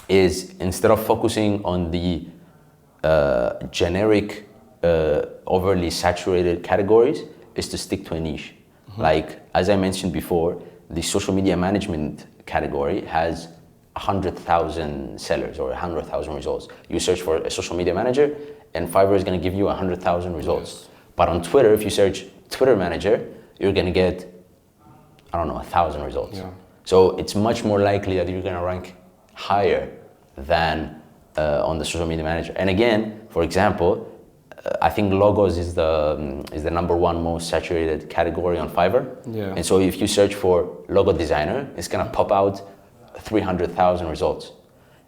is instead of focusing on the generic, overly saturated categories, is to stick to a niche. Like, as I mentioned before, the social media management category has 100,000 sellers or 100,000 results. You search for a social media manager and Fiverr is going to give you 100,000 results. But on Twitter, if you search Twitter manager, you're going to get, I don't know, 1,000 results. So it's much more likely that you're going to rank higher than on the social media manager. And again, for example, I think logos is the number one most saturated category on Fiverr. And so if you search for logo designer, it's gonna pop out 300,000 results.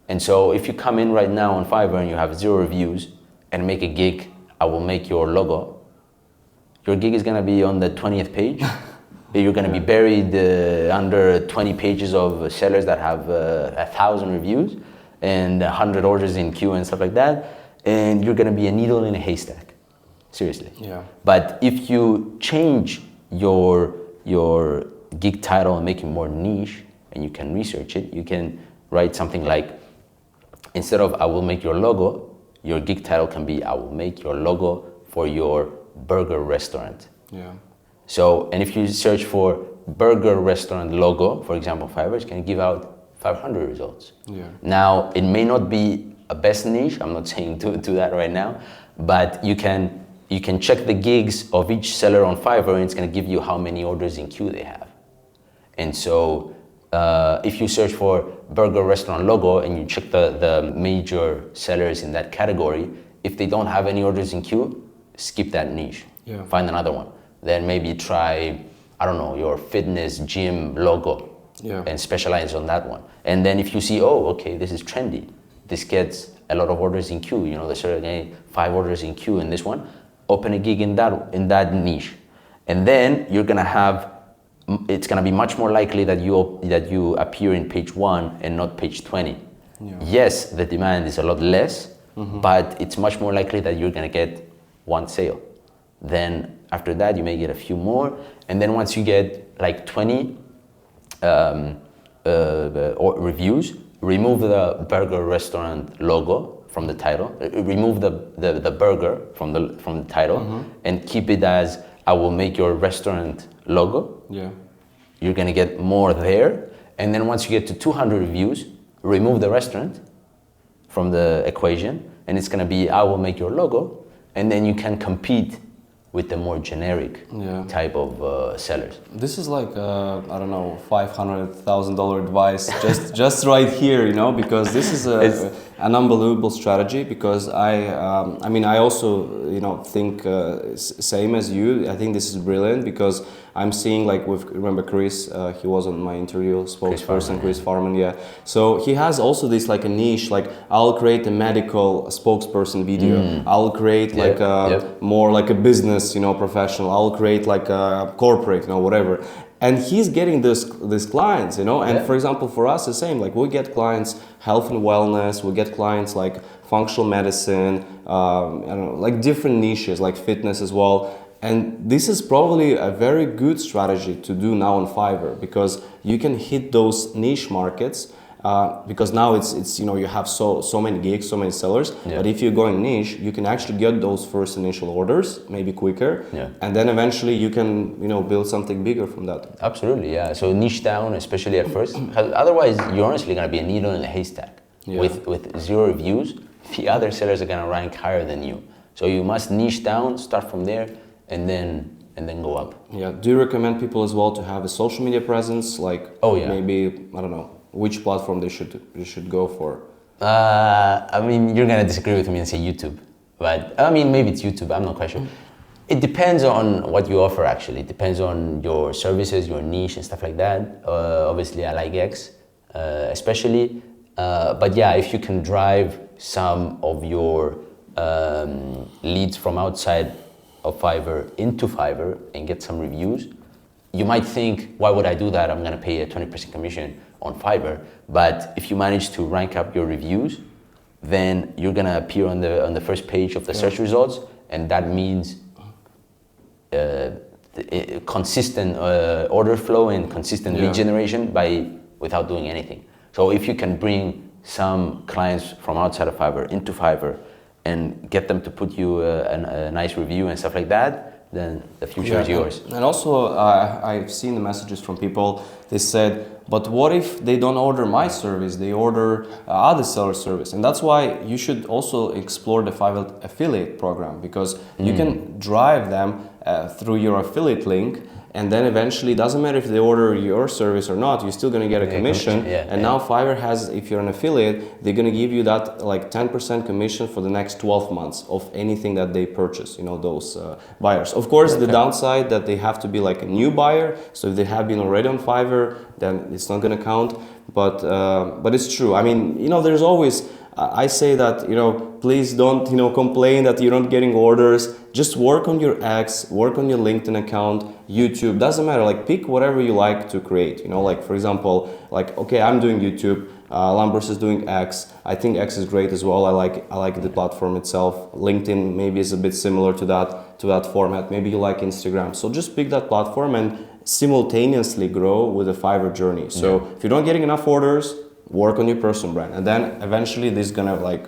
And so if you come in right now on Fiverr and you have 0 reviews and make a gig, I will make your logo, your gig is gonna be on the 20th page. You're gonna be buried under 20 pages of sellers that have 1,000 reviews and 100 orders in queue and stuff like that. and you're gonna be a needle in a haystack. Seriously. Yeah. But if you change your gig title and make it more niche, and you can research it, you can write something like, instead of "I will make your logo," your gig title can be "I will make your logo for your burger restaurant." Yeah. So, and if you search for burger restaurant logo, for example, Fiverr, it's going to give out 500 results. Yeah. Now, it may not be a best niche. I'm not saying do that right now, but you can check the gigs of each seller on Fiverr, and it's going to give you how many orders in queue they have. And so, if you search for burger restaurant logo and you check the major sellers in that category, if they don't have any orders in queue, skip that niche. Yeah. Find another one. Then maybe try, I don't know, your fitness gym logo. Yeah. And specialize on that one. And then if you see, oh, okay, this is trendy, this gets a lot of orders in queue, you know, there's certainly 5 orders in queue in this one, open a gig in that niche. And then you're gonna have, it's gonna be much more likely that you appear in page 1 and not page 20. Yeah. Yes, the demand is a lot less, but it's much more likely that you're gonna get 1 sale. Then after that, you may get a few more. And then once you get like 20 reviews, remove the burger restaurant logo from the title, remove the burger from the title, and keep it as "I will make your restaurant logo." Yeah. You're gonna get more there. And then once you get to 200 reviews, remove the restaurant from the equation, and it's gonna be "I will make your logo," and then you can compete with the more generic type of sellers. This is like I don't know, $500,000 advice just right here, you know, because this is an unbelievable strategy. Because I mean I also think same as you. I think this is brilliant because I'm seeing like remember Chris, he was on my interview, spokesperson Chris Farman, yeah. So he has also this like a niche, like I'll create a medical spokesperson video. I'll create like more like a business, professional. I'll create like a corporate, whatever. And he's getting these clients, and for example, for us, the same, like we get clients health and wellness, we get clients like functional medicine, I don't know, like different niches, like fitness as well. And this is probably a very good strategy to do now on Fiverr because you can hit those niche markets because now it's you have so many gigs, so many sellers. But if you're going niche, you can actually get those first initial orders maybe quicker, and then eventually you can build something bigger from that. Absolutely, yeah. So niche down, especially at first. Otherwise, you're honestly gonna be a needle in a haystack with 0 reviews. The other sellers are gonna rank higher than you. So you must niche down, start from there, and then go up. Yeah. Do you recommend people as well to have a social media presence? Like, maybe I don't know which platform they should go for. I mean, you're gonna disagree with me and say YouTube, but I mean maybe it's YouTube. I'm not quite sure. It depends on what you offer. Actually, it depends on your services, your niche, and stuff like that. Obviously, I like X, especially. But yeah, if you can drive some of your leads from outside of Fiverr into Fiverr and get some reviews, you might think, why would I do that? I'm gonna pay a 20% commission on Fiverr. But if you manage to rank up your reviews, then you're gonna appear on the first page of the search results, and that means consistent order flow and consistent lead generation without doing anything. So if you can bring some clients from outside of Fiverr into Fiverr and get them to put you a nice review and stuff like that, then the future is yours. And also, I've seen the messages from people, they said, but what if they don't order my service, they order other seller service? And that's why you should also explore the Fiverr affiliate program, because you can drive them through your affiliate link, and then eventually, it doesn't matter if they order your service or not, you're still going to get a commission. Now Fiverr has, if you're an affiliate, they're going to give you that like 10% commission for the next 12 months of anything that they purchase, those buyers. Of course, the downside that they have to be like a new buyer. So if they have been already on Fiverr, then it's not going to count. But it's true. I mean, there's always I say that, please don't, complain that you're not getting orders. Just work on your X, work on your LinkedIn account, YouTube, doesn't matter. Like pick whatever you like to create, like for example, like, okay, I'm doing YouTube, Lambros is doing X. I think X is great as well. I like the platform itself. LinkedIn maybe is a bit similar to that format. Maybe you like Instagram. So just pick that platform and simultaneously grow with the Fiverr journey. So if you're not getting enough orders, work on your personal brand, and then eventually this is gonna like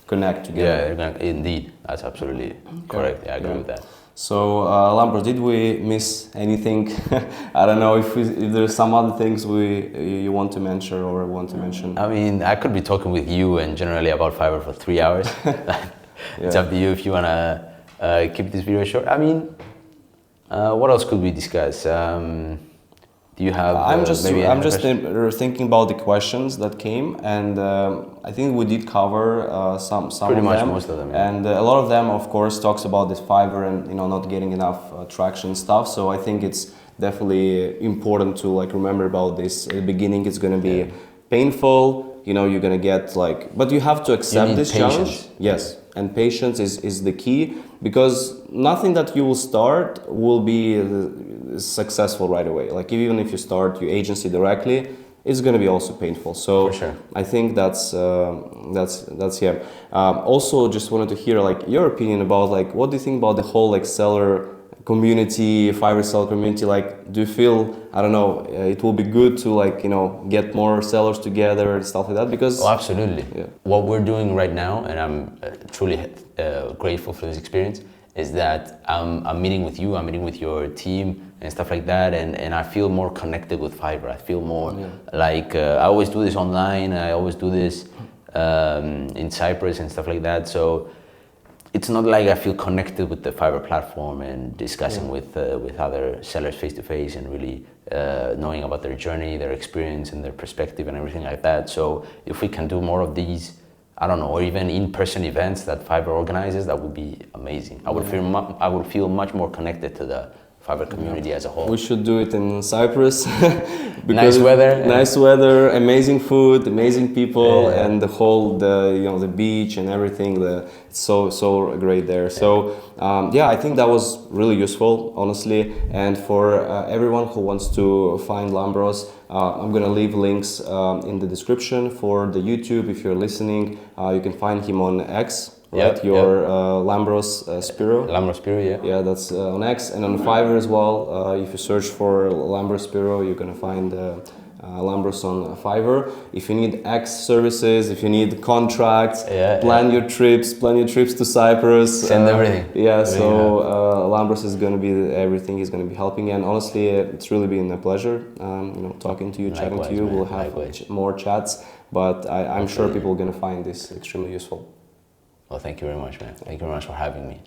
connect together. Yeah, indeed, that's absolutely correct. Yeah, I agree with that. So, Lambros, did we miss anything? I don't know if there's some other things you want to mention or want to mention. I mean, I could be talking with you and generally about Fiverr for 3 hours. It's up to you if you wanna keep this video short. I mean, what else could we discuss? Do you have? I'm just thinking about the questions that came, and I think we did cover some pretty of much them. Most of them. Yeah. And a lot of them, of course, talks about this Fiverr and not getting enough traction stuff. So I think it's definitely important to like remember about this. At the beginning, it's going to be painful. You're going to get like, but you have to accept this challenge. Yes, and patience is the key, because nothing that you will start will be successful right away. Like even if you start your agency directly, it's going to be also painful. So for sure. I think that's yeah. Also, just wanted to hear like your opinion about like what do you think about the whole like seller community, Fiverr seller community. Like, do you feel, I don't know, it will be good to like get more sellers together and stuff like that? Because absolutely. Yeah. What we're doing right now, and I'm truly grateful for this experience, is that I'm meeting with you, I'm meeting with your team and stuff like that, and I feel more connected with Fiverr. I feel more like I always do this online, I always do this in Cyprus and stuff like that. So it's not like I feel connected with the Fiverr platform and discussing with other sellers face to face and really knowing about their journey, their experience and their perspective and everything like that. So if we can do more of these, I don't know, or even in-person events that Fiverr organizes, that would be amazing. I would feel much more connected to the Fiverr community as a whole. We should do it in Cyprus. Nice weather. Nice weather, amazing food, amazing people, and the whole the beach and everything. It's so great there. So I think that was really useful, honestly. And for everyone who wants to find Lambros, I'm gonna leave links in the description for the YouTube. If you're listening, you can find him on X. Right, Lambros Spiro. Lambros Spiro, yeah. Yeah, that's on X and on Fiverr as well. If you search for Lambros Spiro, you're gonna find Lambros on Fiverr. If you need X services, if you need contracts, plan your trips to Cyprus. Send everything. Lambros is gonna be everything. He's gonna be helping, and honestly, it's really been a pleasure. Talking to you, chatting to you. Man. We'll have more chats, but I'm sure people are gonna find this extremely useful. Well, thank you very much, man. Thank you very much for having me.